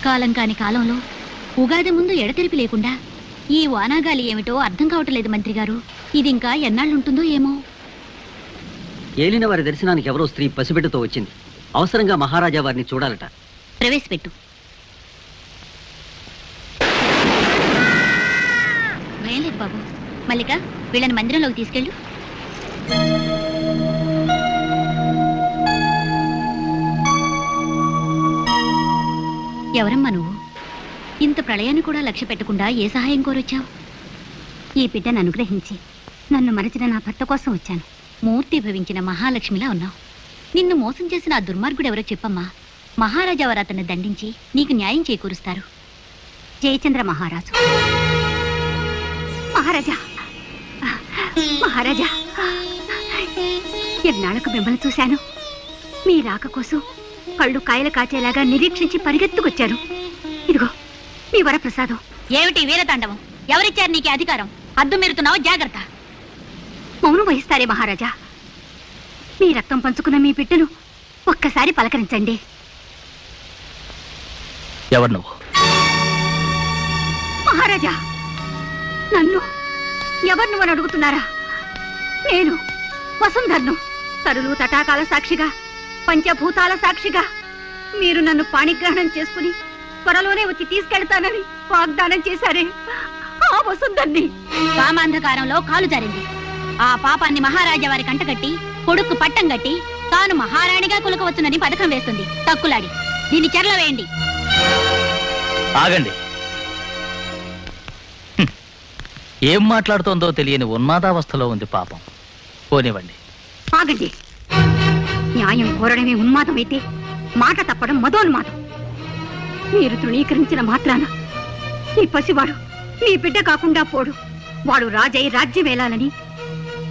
కాలం కాని కాలంలో ఉగాది ముందు ఎడతెరిపి లేకుండా ఈ వానాగాలి ఏమిటో అర్థం కావట్లేదు మంత్రి గారు. ఇది ఇంకా ఎన్నాళ్ళుంటుందో ఏమో. ఏలిన వారి దర్శనానికి ఎవరో స్త్రీ పసిబిడ్డతో వచ్చింది. అవసరంగా మహారాజా వారిని చూడాలట. ప్రవేశపెట్టు. భయం లేదు బాబు. మల్లిక, వీళ్ళని మందిరంలోకి తీసుకెళ్ళు. ఎవరమ్మా నువ్వు? ఇంత ప్రళయాన్ని కూడా లక్ష్య పెట్టకుండా ఏ సహాయం కోరొచ్చావు? ఈ బిడ్డను అనుగ్రహించి నన్ను మరచిన నా భర్త కోసం వచ్చాను. మూర్తి భవించిన మహాలక్ష్మిలా ఉన్నావు. నిన్ను మోసం చేసిన ఆ దుర్మార్గుడు ఎవరో చెప్పమ్మా. మహారాజా వారు అతన్ని దండించి నీకు న్యాయం చేకూరుస్తారు. జయచంద్ర మహారాజు. మహారాజా, మహారాజా, ఎన్నాళ్ళకు మిమ్మల్ని చూశాను. మీ రాక కోసం కళ్ళు కాయలు కాచేలాగా నిరీక్షించి పరిగెత్తుకొచ్చాను. ఇదిగో మీ వరప్రసాదం. ఏమిటి వీరతాండవం? ఎవరిచ్చారు నీకు అధికారం? అద్దు మీరుతున్నావు, జాగ్రత్త. మౌనం వహిస్తారే మహారాజా. మీ రక్తం పంచుకున్న మీ బిడ్డను ఒక్కసారి పలకరించండి. ఎవరు నువ్వు? మహారాజా, నన్ను ఎవరు నువ్వని అడుగుతున్నారా? నేను వసుంధర్ను. తరులు తటాకాల సాక్షిగా, పంచభూతాల సాక్షిగా మీరు నన్ను పాణిగ్రహణం చేసుకుని త్వరలోనే వచ్చి తీసుకెళ్తానని వాగ్దానం చేశారే, ఆ వసుంధర్ని. కామాంధకారంలో కాలు జారింది. ఆ పాపాన్ని మహారాజా వారి కంటగట్టి కొడుకు పట్టం గట్టి తాను మహారాణిగా కులకవచ్చునని పథకం వేస్తుంది. తక్కులాడి దీన్ని చెరల వేయండి. ఆగండి. ఏం మాట్లాడుతోందో తెలియని ఉన్మాదావస్థలో ఉంది పాపం. పోనివ్వండి. ఆగండి. న్యాయం కోరడమే ఉన్మాదమైతే మాట తప్పడం మదోన్మాదం. మీరు తృణీకరించిన మాత్రాన ఈ పసివాడు మీ బిడ్డ కాకుండా పోడు. వాడు రాజై రాజ్యమేలాలని,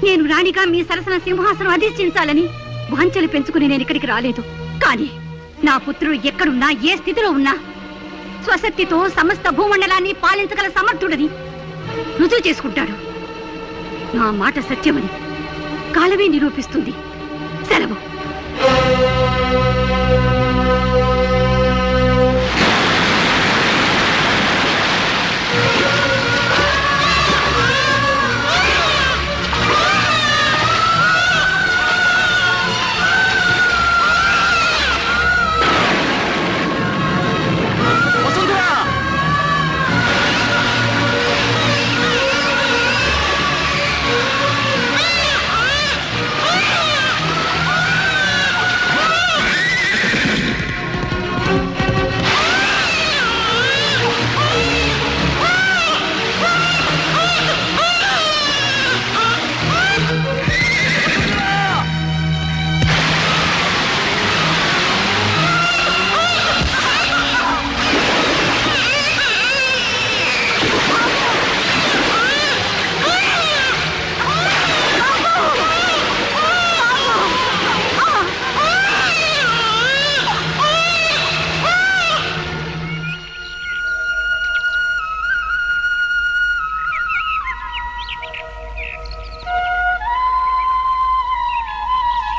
నేను రాణిగా మీ సరసన సింహాసనం అధిష్ఠించాలని వాంఛలు పెంచుకుని నేను ఇక్కడికి రాలేదు. కానీ నా పుత్రుడు ఎక్కడున్నా, ఏ స్థితిలో ఉన్నా స్వశక్తితో సమస్త భూమండలాన్ని పాలించగల సమర్థుడని రుజువు చేసుకుంటాడు. నా మాట సత్యమని కాలమే నిరూపిస్తుంది. సెలవు.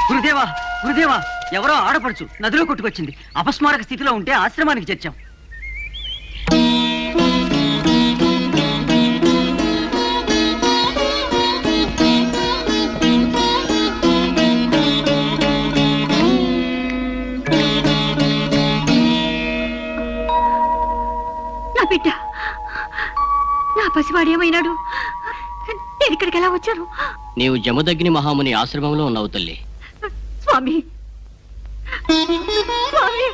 గురుదేవా, గురుదేవా, ఎవరో ఆడపడుచు నదిలో కొట్టుకొచ్చింది. అపస్మారక స్థితిలో ఉంటే ఆశ్రమానికి చేర్చాం. నా బిడ్డ, నా పసివాడు ఏమైనాడు? నేను ఇక్కడికి ఎలా వచ్చాను? నీవు జమదగ్ని మహాముని ఆశ్రమంలో ఉన్నావు తల్లి. స్వామి, స్వామి,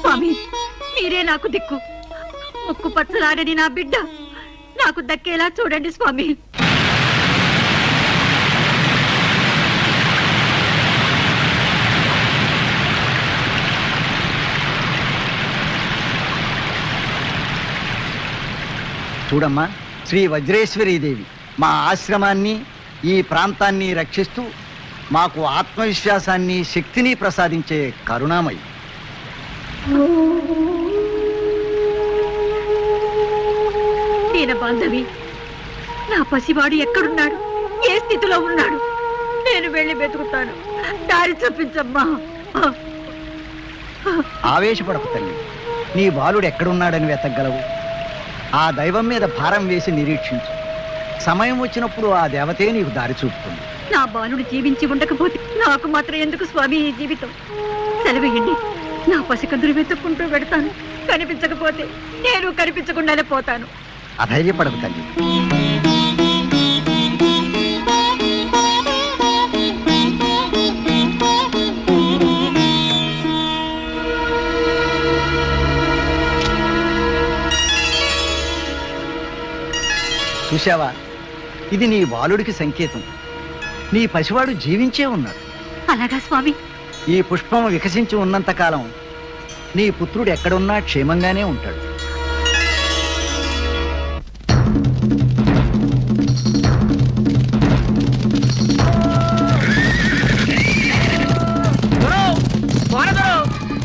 స్వామి, మీరే నాకు దిక్కు. ముక్కు పచ్చలాడని నా బిడ్డ నాకు దక్కేలా చూడండి స్వామి. చూడమ్మా, శ్రీ వజ్రేశ్వరీదేవి మా ఆశ్రమాన్ని, ఈ ప్రాంతాన్ని రక్షిస్తూ మాకు ఆత్మవిశ్వాసాన్ని, శక్తిని ప్రసాదించే కరుణామయి. దీన బాంధవి, నా పసివాడు ఎక్కడున్నాడు? ఏ స్థితిలో ఉన్నాడు? నేను వెళ్ళి వెతుకుతాను. దారి చూపించమ్మా. ఆవేశపడకు తల్లి. నీ బాలుడు ఎక్కడున్నాడని వెతకగలవు? ఆ దైవం మీద భారం వేసి నిరీక్షించు. సమయం వచ్చినప్పుడు ఆ దేవతే నీకు దారి చూపుతుంది. నా బాలుడు జీవించి ఉండకపోతే నాకు మాత్రం ఎందుకు స్వామి ఈ జీవితం? సెలవేయండి, నా పసికందులు వెతుక్కుంటూ పెడతాను. కనిపించకపోతే నేను కనిపించకుండానే పోతాను. అధైర్యపడకు తల్లి. చూశావా, ఇది నీ బాలుడికి సంకేతం. నీ పసివాడు జీవించే ఉన్నాడు. అలాగా స్వామి? ఈ పుష్పం వికసించి ఉన్నంత కాలం నీ పుత్రుడు ఎక్కడున్నా క్షేమంగానే ఉంటాడు.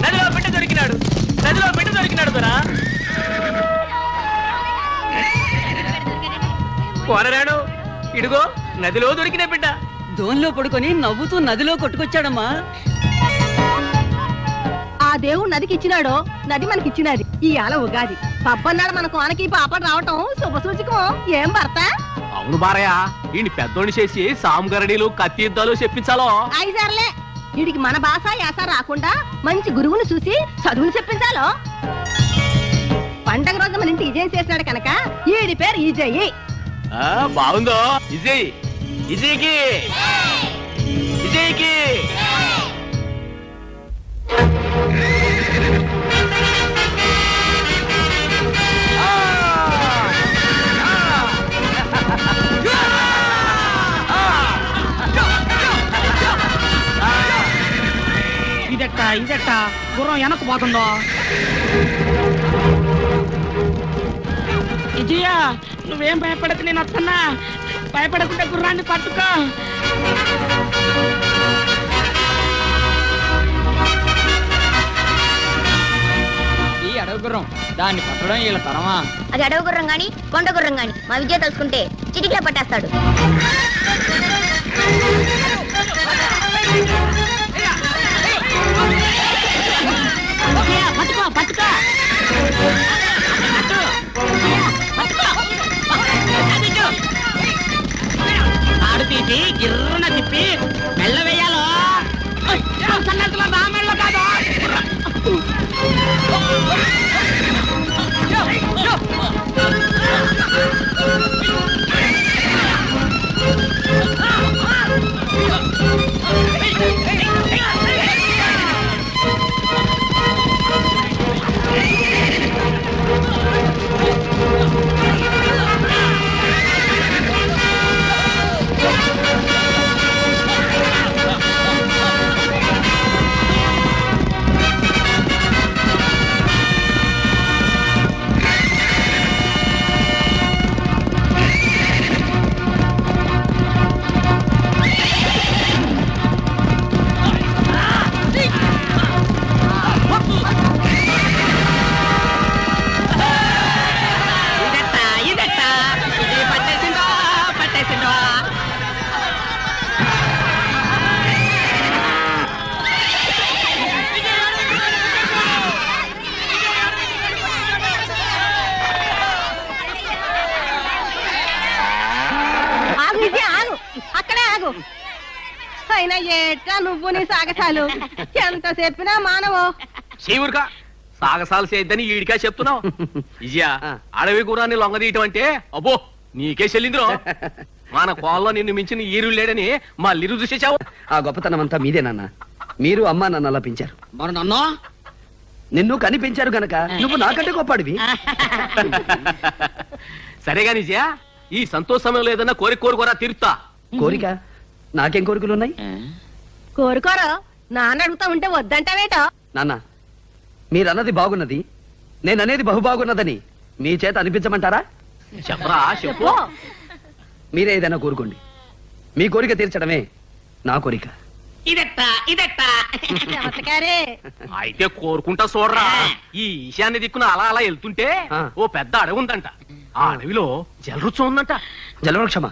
నదిలో బిడ్డ దొరికినాడు, నదిలో బిడ్డ దొరికినాడు దొరా. కోరరాడు, ఇడుగో నదిలో దొరికిన బిడ్డ. దోన్లో పడుకొని నవ్వుతూ నదిలో కొట్టుకొచ్చాడమ్మా. ఆ దేవుడు నదికి ఇచ్చినాడో, నది మనకిచ్చినది. ఈ ఆల ఉగాది పబ్బన్నాడు మన కోనకి పాప రావటం శుభసూచకం. ఏం భర్త? అవును బారయ్య, ఈ పెద్దోడిని చేసి సాంగరడీలు కత్తి యుద్ధాలు చెప్పించాలో. ఐదారులే వీడికి మన భాష యాస రాకుండా మంచి గురువుని చూసి చదువుని చెప్పించాలో. పండగ రోజు మన ఇంటి విజయం చేసినాడు కనుక ఈడి పేరు ఈజయ్యి. బాగుందో విజయ్, విజయ్కి విజయ్కి. ఇదెట్టా గుర్రం వెనక్కు పోతుందో. విజయ, నువ్వేం భయపడకు, నేను వస్తున్నా. భయపడకుండా గుర్రాన్ని పట్టుకో. ఈ అడవి గుర్రం, దాన్ని పట్టడం వీళ్ళ తరమా? అది అడవి గుర్రం గాని కొండ గుర్రం గాని మా విజయ తలుచుకుంటే చిటికిలో పట్టేస్తాడు. పట్టుకో పట్టుకో. ఆడు తీసి గిర్రున తిప్పి మెల్ల వేయాలో. సన్నట్టులో నా మెల్ల కాదు. అయినా ఏట్రా నువ్వు నీ సాగసాలు ఎంత చెప్పినా మానవో. శివుడుగా సాగసాలు చేద్దని ఈడికా చెప్తున్నావు. విజయ, అడవి గుర్రాన్ని లొంగదీయటం అంటే అబ్బో నీకే చెల్లిందిరో. మన కోల్లో నిన్ను మించిన ఈరు లేడని మా లిరు చూసేసావు. ఆ గొప్పతనం అంతా మీదేనన్నా. మీరు అమ్మా నన్ను అలా పెంచారు. మరి నన్ను నిన్ను కనిపించారు గనక నువ్వు నాకంటే గొప్పడివి. సరేగా నిజయా, ఈ సంతోష సమయంలో ఏదన్నా కోరుకోరా తీరుతా. కోరిక? నాకేం కోరికలు ఉన్నాయి? కోరుకోరు, నాన్న అడుగుతా ఉంటే వద్దంటావేటో. నాన్న, మీరన్నది బాగున్నది, నేననేది బహు బాగున్నదని మీ చేత అనిపించమంటారా? చెప్పరా, చెప్పు. మీరే ఏదైనా కోరుకోండి. మీ కోరిక తీర్చడమే నా కోరిక. చమత్కారే. అయితే కోరుకుంటా చూడరా. ఈ ఈశాన్య దిక్కున అలా అలా వెళ్తుంటే ఓ పెద్ద అడవి ఉందంట. ఆ అడవిలో జలరుచం ఉందంట. జలవృక్షమా?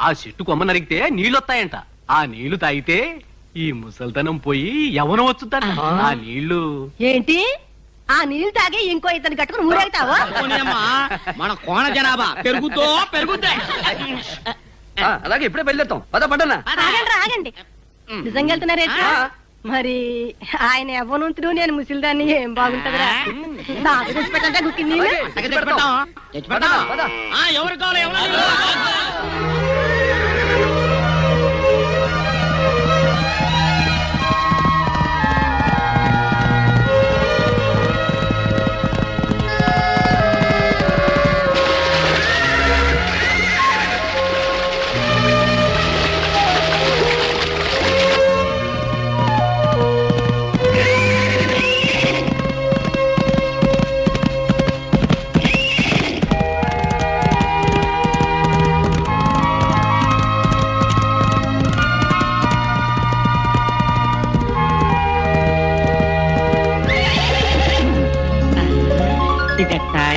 ఆ చెట్టు కొమ్మ నరిగితే నీళ్ళొస్తాయంట. ఆ నీళ్లు తాగితే ఈ ముసల్తనం పోయి యవ్వనం వచ్చుద్దంట. ఆ నీళ్లు ఏంటి ఆ నీళ్ళు తాగి ఇంకో ఇతను కట్టుకుని ఊరేగుతావా పోనీయమ్మా, మన కోణ జనాభా పెరుగుద్దే. అలాగే ఇప్పుడే బయలుదేరుతాం పద పండన్నా. ఆగండి ఆగండి నిజంగా వెళ్తున్నారేంటి మరి ఆయన ఎవ్వనుంతుడు నేను ముసిలిదాన్ని ఏం బాగుంటదిరా నాకు తెచ్చిపెట్టంటే గుక్కి నీళ్ళు ఎవరు కావాలి ఎవరు?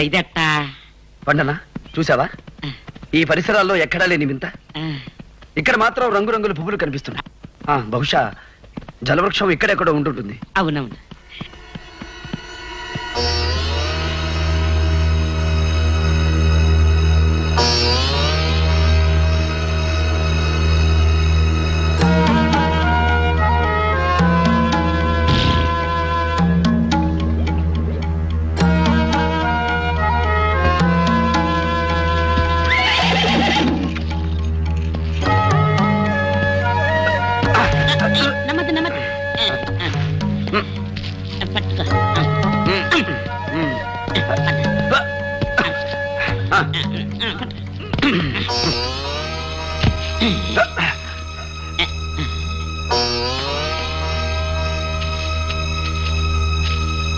ఇదట్టా పండన్నా చూసావా ఈ పరిసరాల్లో ఎక్కడా లేని వింత. ఇక్కడ మాత్రం రంగురంగుల పువ్వులు కనిపిస్తున్నాయి. బహుశా జలవృక్షం ఇక్కడెక్కడో ఉంటుంటుంది. అవునవును. నమ్మద్దు నమ్మద్దు. పట్టుకో.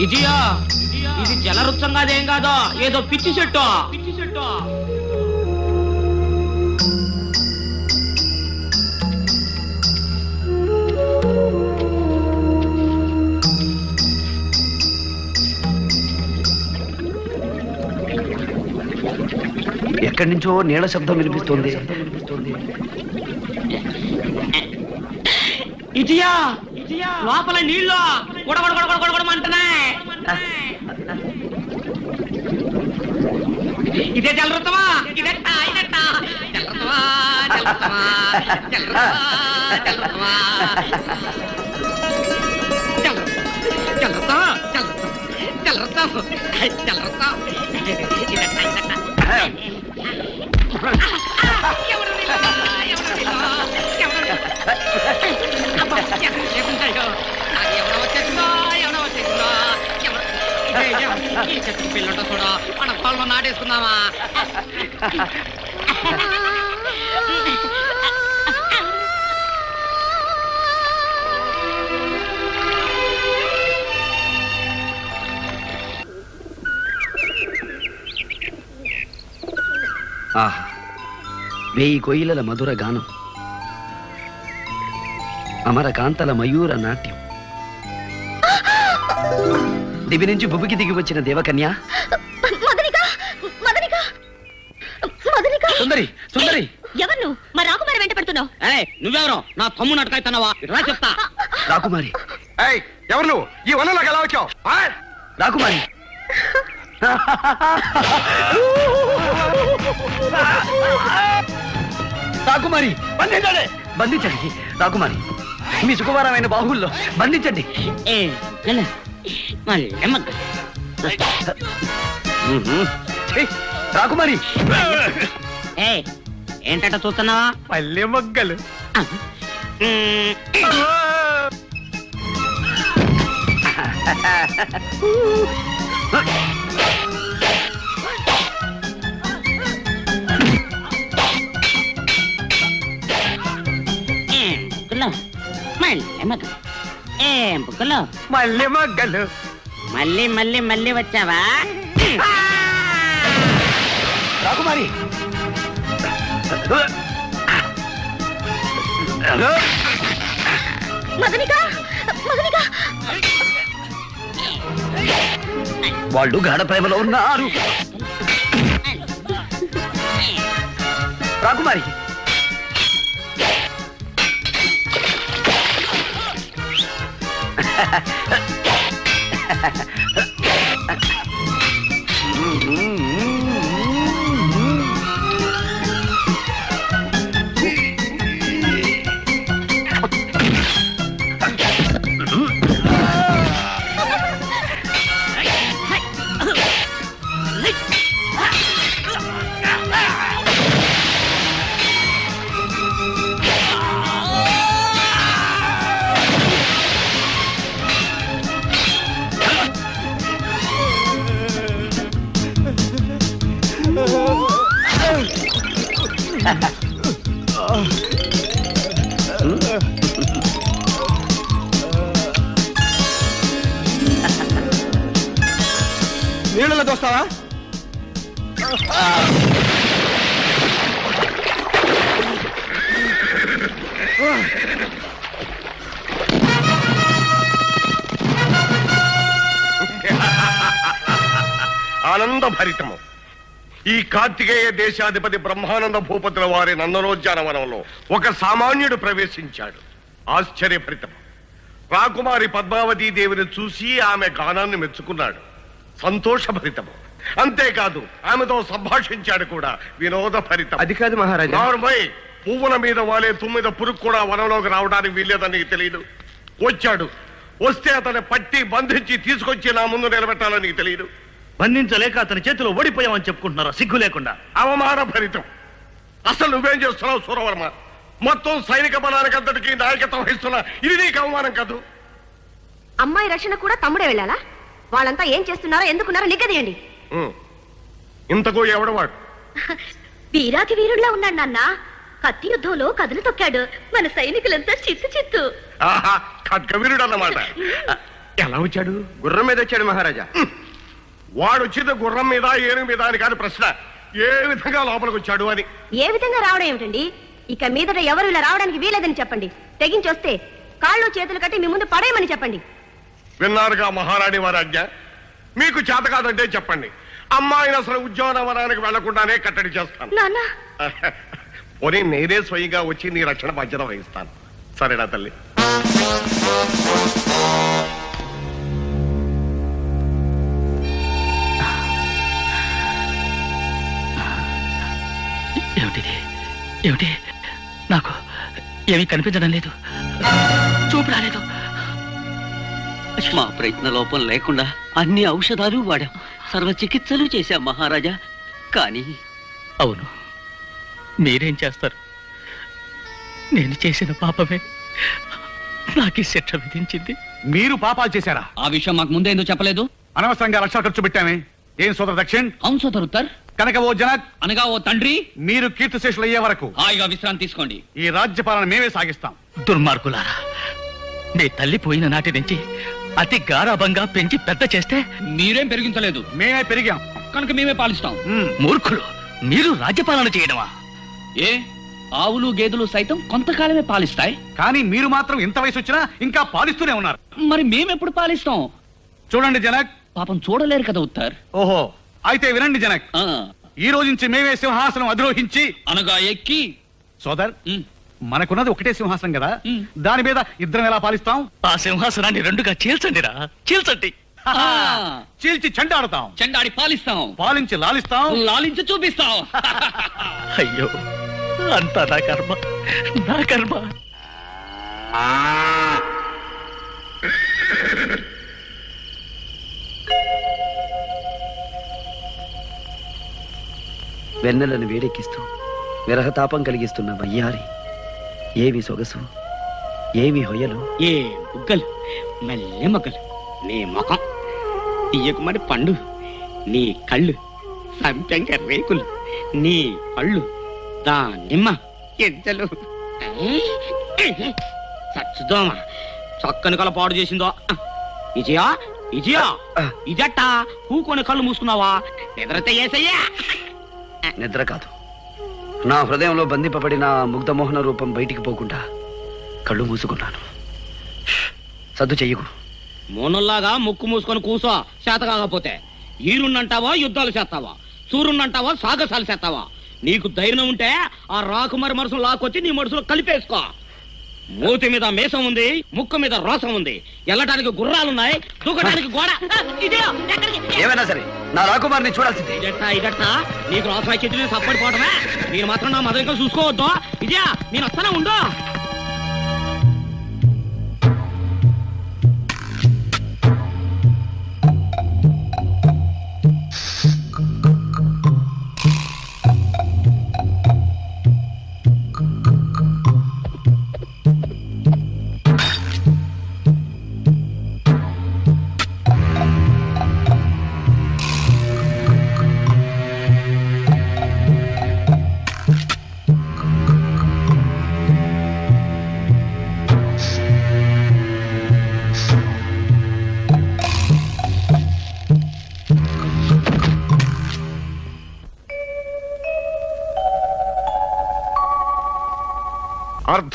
ఇదియా ఇది జలవృక్షం కాదేం కాదో ఏదో పిచ్చి చెట్టు. ఎక్కడి నుంచో నీళ్ళ శబ్దం వినిపిస్తుంది. ఇదియా లోపల నీళ్ళు గొడగొడగొడగొడగొడమంటున్నాయి. ఇదే జలవృత్తమా? ఇదట్టా జలవృత్తమా జలవృత్తమా జలవృత్తమా జలవృత్తం జలవృత్తం జలవృత్తం ఇదట్టా పిల్లట చూడ మన పొలంలో నాటేసుకుందామా? ఆహా, 1000 కొయిలల మధుర గానం, అమరకాంతల మయూర నాట్యం, దివి నుంచి భూమికి దిగి వచ్చిన దేవకన్య సుందరి. సుందరి ఎవరు నువ్వు? మా రాకుమారి వెంట పడుతున్నావు? నువ్వెవరో నా తమ్ముడు అటకాయితున్నావా? రా చెప్తా. రాకుమారి. ఎవరు నువ్వు? ఈ వనంలోకి ఎలా వచ్చావు? రాకుమారి. రాకుమారి బంధించండి. బంధించండి రాకుమారి. మీ సుకుమారమైన బాహుల్లో బంధించండి. రాకుమారి. ఏంటట చూస్తున్నావా? పల్లె మొగ్గలు. మల్లె మొగ్గలు. మళ్ళీ వచ్చావా? రాకుమారి. వాళ్ళు గాఢ ప్రేమలో ఉన్నారు. రాకుమారి. నీళ్ళలో దోస్తావా? ఆనందభరితము. ఈ కార్తికేయ దేశాధిపతి బ్రహ్మానంద భూపతుల వారి నందనోద్యానవనంలో ఒక సామాన్యుడు ప్రవేశించాడు. ఆశ్చర్యభరితం. రాకుమారి పద్మావతీ దేవిని చూసి ఆమె గానాన్ని మెచ్చుకున్నాడు. సంతోషభరితము. అంతేకాదు ఆమెతో సంభాషించాడు కూడా. వినోదభరితం. అది కాదు మహారాజా. నార్మల్. పువ్వుల మీద వాలే తుమ్మిద పురుగు కూడా వనంలోకి రావడానికి వీల్లేదని నీకు తెలియదు. వచ్చాడు. వస్తే అతన్ని పట్టి బంధించి తీసుకొచ్చి నా ముందు నిలబెట్టాలని నీకు తెలియదు. బంధించలేక అతని చేతిలో ఓడిపోయామని చెప్పుకుంటున్నారా సిగ్గు లేకుండా? అవమాన భరితం. అసలు నువ్వేం చేస్తున్నావు సూరవర్మ? మొత్తం సైనిక బలానికి అంతటికి నాయకత్వం వహిస్తున్నా. ఇది నీకు అవమానం కాదు? అమ్మాయి రక్షణ కూడా తమ్ముడే వెళ్ళాలా? వాళ్ళంతా ఏం చేస్తున్నారో ఎందుకున్నారో నిగ్గదీయండి. ఇంతకు ఎవడవాడు? వీరాకి వీరుల్లా ఉన్నాడు నాన్న. కత్తి యుద్ధంలో కథలు తొక్కాడు. మన సైనికులంతా చిత్తు చిత్తు. ఆహా, ఖడ్గవీరుడు అన్నమాట. ఎలా వచ్చాడు? గుర్రం మీద వచ్చాడు మహారాజా. వాడు వచ్చింది గుర్రం మీద ఏనుగు మీద అని కాని ప్రశ్న. ఏ విధంగా లోపలికి వచ్చాడు అని. ఏ విధంగా రావడం ఏమిటండి? ఇక మీదట ఎవరు ఇలా రావడానికి వీలేదని చెప్పండి. తెగించొస్తే కాళ్ళు చేతులు కట్టి మీ ముందు పడేయమని చెప్పండి. విన్నారుగా మహారాణి వారి ఆజ్ఞ. మీకు చేత కాదంటే చెప్పండి. అమ్మాయిని అసలు ఉద్యానవనానికి వెళ్లకుండానే కట్టడి చేస్తాను. నాన్న పోనీ నేనే స్వయంగా వచ్చి నీ రక్షణ బాధ్యత వహిస్తాను. సరేనా తల్లి? ఏమిటిది? ఏమిటి? నాకు ఏమీ కనిపించడం లేదు. చూపు రాలేదు. మా ప్రయత్న లోపం లేకుండా అన్ని ఔషధాలు వాడాం, సర్వ చికిత్సలు చేశాం మహారాజా. కానీ అవును, మీరేం చేస్తారు? నేను చేసిన పాపమే నాకు ఈ శిక్ష విధించింది. మీరు పాపాలు చేశారా? ఆ విషయం మాకు ముందే ఎందుకు చెప్పలేదు? అనవసరంగా లక్షలు ఖర్చు పెట్టామే. ఏం సోదర దక్షిణ్? అవును సోదరుత్తర్. కనుక ఓ జనక్, అనగా ఓ తండ్రి, మీరు కీర్తిశేషులు అయ్యే వరకు హాయిగా విశ్రాంతి తీసుకోండి. ఈ రాజ్యపాలన మేమే సాగిస్తాం. దుర్మార్గులారా, మీ తల్లి పోయిన నాటి నుంచి అతి గారాభంగా పెంచి పెద్ద చేస్తే మీరేం పెరిగించలేదు, మేమే పెరిగాం కనుక మేమే పాలిస్తాం. మూర్ఖులు, మీరు రాజ్యపాలన చేయడమా? ఏ ఆవులు గేదెలు సైతం కొంతకాలమే పాలిస్తాయి, కానీ మీరు మాత్రం ఇంత వయసు వచ్చినా ఇంకా పాలిస్తూనే ఉన్నారు. మరి మేమెప్పుడు పాలిస్తాం? చూడండి జనక్. పాపం చూడలేరు కదా ఉత్తర్. ఓహో, అయితే వినండి జనక్. ఆ, ఈ రోజు నుంచి మేమే సింహాసనం అధిరోహించి, అనగా ఎక్కి. సోదర్, ఉమ్, మనకున్నది ఒకటే సింహాసనం కదా, ఉమ్. దాని మీద ఇద్దరం ఎలా పాలిస్తాం? ఆ సింహాసనాన్ని రెండుగా చీల్చండిరా, చీల్చండి. ఆ, చీల్చి చెండాడుతాం, చెండాడి పాలిస్తాం, పాలించి లాలిస్తాం. లాలించి చూపిస్తాం. అయ్యో, అంతా నా కర్మ, నా కర్మ. వెన్నెలను వేడెక్కిస్తూ విరహతాపం కలిగిస్తున్న వయ్యారి. ఏమి సొగసు, ఏమి హొయలు. ఏ బుగ్గలు, మెల్లె మొగ్గలు, నీ ముఖం తీయకుమడి పండు, నీ కళ్ళు సంపెంగ రేకులు, నీ పళ్ళు దానిమ్మ ఎంతలు. చచ్చుదోమ చక్కని కల పాడు చేసిందో. విజయా విజయా, ఇదట్టా పూకొని కళ్ళు మూసుకున్నావా? ఎదరతే ఏసయ్యా. నిద్ర కాదు, నా హృదయంలో బంధింపబడిన ఆ ముగ్ధమోహన రూపం బయటికి పోకుండా కళ్ళు మూసుకున్నాను. సద్దు చెయ్యకు. మోనల్లాగా ముక్కు మూసుకొని కూసో. చేత కాకపోతే ఈరున్నంటావా యుద్ధాలు చేస్తావా? సూర్యున్నంటావా సాగసాలు చేస్తావా? నీకు ధైర్యం ఉంటే ఆ రాకుమారి మనసును లాక్కొచ్చి నీ మనసులో కలిపేసుకో. మూతి మీద మేసం ఉంది, ముక్కు మీద రోసం ఉంది, వెళ్ళటానికి గుర్రాలున్నాయి, దూకడానికి గోడ. ఏమైనా సరే నా రాకుమారిని చూడాల్సిందే. ఇదట్టా నీకు రోసం చెట్టు సప్పడి పోవటమే. మీరు మాత్రం నా మదరిక చూసుకోవద్దు. ఇదే నేను వస్తానే ఉండు.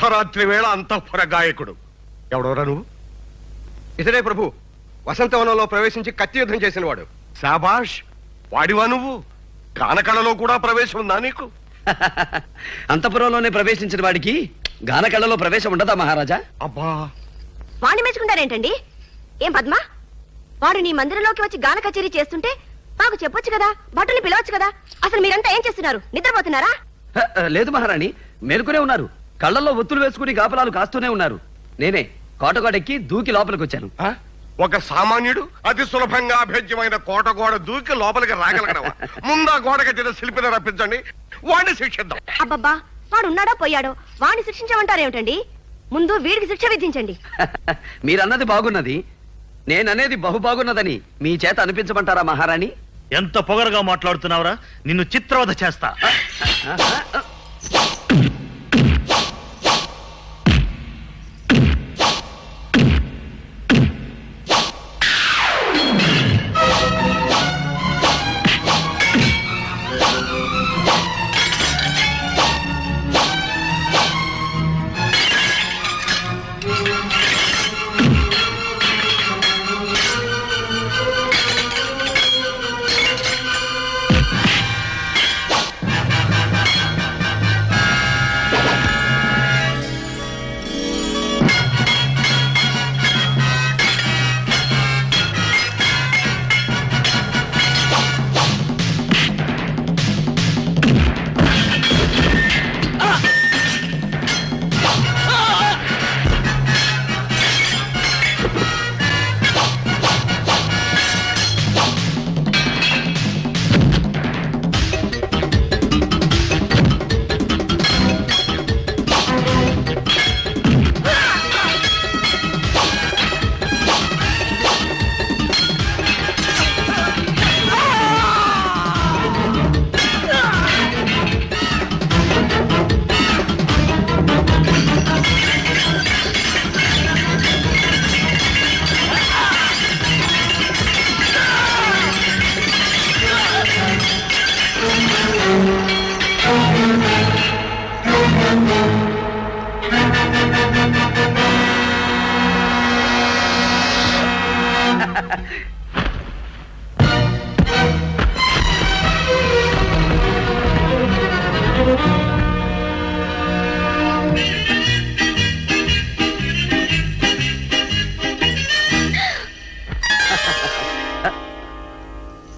అర్ధరాత్రి వేళ అంతఃపుర గాయకుడు ఎవడోరా నువ్వు? ఇతడే ప్రభు, వసంతవనంలో ప్రవేశించి కత్తి యుద్ధం చేసిన వాడు. శాబాష్, వాడివా నువ్వు? గానకళలో కూడా ప్రవేశం ఉందా నీకు? అంతపురంలోనే ప్రవేశించిన వాడికి గానకళలో ప్రవేశం ఉండదా మహారాజా? అబ్బా, వాణ్ణి మెచ్చుకుంటారేంటండి? ఏం పద్మ, వాడు నీ మందిరంలోకి వచ్చి గాన కచేరీ చేస్తుంటే మాకు చెప్పొచ్చు కదా, భటుల్ని పిలవచ్చు కదా. అసలు మీరంతా ఏం చేస్తున్నారు? నిద్రపోతున్నారా? లేదు మహారాణి, మేలుకునే ఉన్నారు. కళ్ళల్లో ఒత్తులు వేసుకుని కాపలాలు కాస్తూనే ఉన్నారు. నేనే కోటగోడెక్కి దూకి లోపలికి వచ్చాను. ఆ? ఒక సామాన్యుడు అతి సులభంగా అభేద్యమైన కోట గోడ దూకి లోపలికి రాగలగడవా? ముందా గోడ కట్టిన శిల్పిని రప్పించండి, వాడిని శిక్షిద్దాం. అబ్బబ్బా, వాడు ఉన్నాడో పోయాడో, వాడిని శిక్షించమంటారేమిటండి? ముందు వీడికి శిక్ష విధించండి. మీరన్నది బాగున్నది, నేననేది బహు బాగున్నదని మీ చేత అనిపించమంటారా మహారాణి? ఎంత పొగరుగా మాట్లాడుతున్నావురా, నిన్ను చిత్రవధ చేస్తా.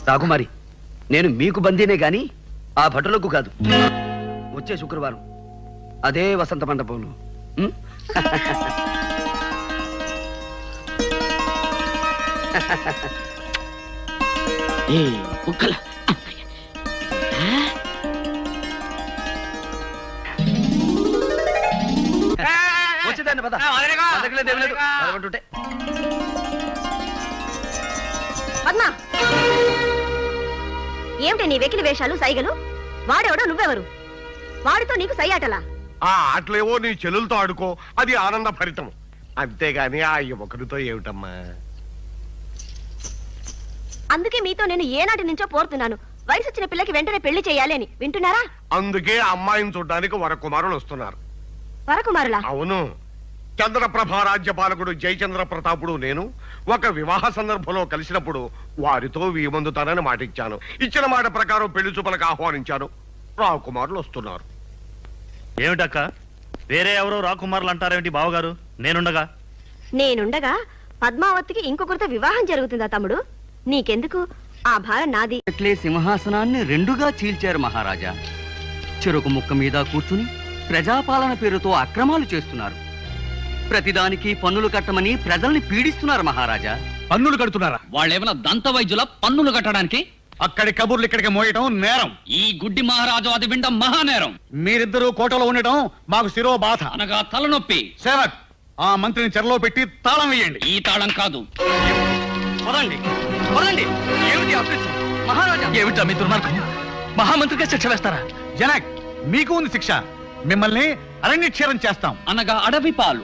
రాకుమారి, నేను మీకు బందీనే గాని ఆ భటులకు కాదు. వచ్చే శుక్రవారం అదే వసంత మండపంలో. ఉం? వచ్చేదాన్ని పద. బతకలేదు, ఏమీ లేదు. పదకొంటుంటే. పద్మ, ఏమిటి నీ వెకిలి వేషాలు, సైగలు? వాడెవడో, నువ్వెవరు? వాడితో నీకు సయ్యాటలా? ఆ ఆటలేవో నీ చెల్లెలతో ఆడుకో, అది ఆనంద భరితం. అంతేగాని ఆ యువకుడితో ఏమిటమ్మా? అందుకే మీతో నేను ఏనాటి నుంచో పోరుతున్నాను. వయసు వచ్చిన పిల్లకి వెంటనే పెళ్లి చేయాలి అని. వింటున్నారా? అందుకే అమ్మాయిని చూడడానికి వరకుమారులు వస్తున్నారు. వరకుమారులా? అవును. చంద్రప్రభ రాజ్యపాలకుడు జయచంద్ర ప్రతాపుడు నేను ఒక వివాహ సందర్భంలో కలిసినప్పుడు వారితో వీమందుతానని మాటిచ్చాను. ఇచ్చిన మాట ప్రకారం పెళ్లి చూపులకు ఆహ్వానించాను. రాకుమారులు వస్తున్నారు. ఏమిటక్క, వేరే ఎవరో రాకుమారులు అంటారేమిటి బావగారు? నేనుండగా పద్మావతికి ఇంకొకరితో వివాహం జరుగుతుందా తమ్ముడు? నీకెందుకు? ఆ భారం నాది. అట్లే సింహాసనాన్ని రెండుగా చీల్చారు మహారాజా. చెరుకు ముక్క మీద కూర్చుని ప్రజాపాలన పేరుతో అక్రమాలు చేస్తున్నారు. ప్రతిదానికి పన్నులు కట్టమని ప్రజల్ని పీడిస్తున్నారు మహారాజా. పన్నులు కడుతున్నారా? వాళ్ళేమైనా దంత వైద్యుల పన్నులు కట్టడానికి? అక్కడి కబుర్లు ఇక్కడికి మోయటం నేరం. ఈ గుడ్డి మహారాజు అది వినడం మహానేరం. మీరిద్దరూ కోటలో ఉండటం మాకు శిరో బాధ. అనగా తలనొప్పి. సేవక్, ఆ మంత్రిని చెరలో పెట్టి తాళం వేయండి. ఈ తాళం కాదు. పదండి, పదండి. ఏమిటి అభ్యర్థం మహారాజా? ఏమిటా మీ దుర్మార్గం? మహామంత్రిగా శిక్ష వేస్తారా? జనక్, మీకు ఉంది శిక్ష. మిమ్మల్ని అరణ్యక్షేరం చేస్తాం. అనగా అడవి పాలు.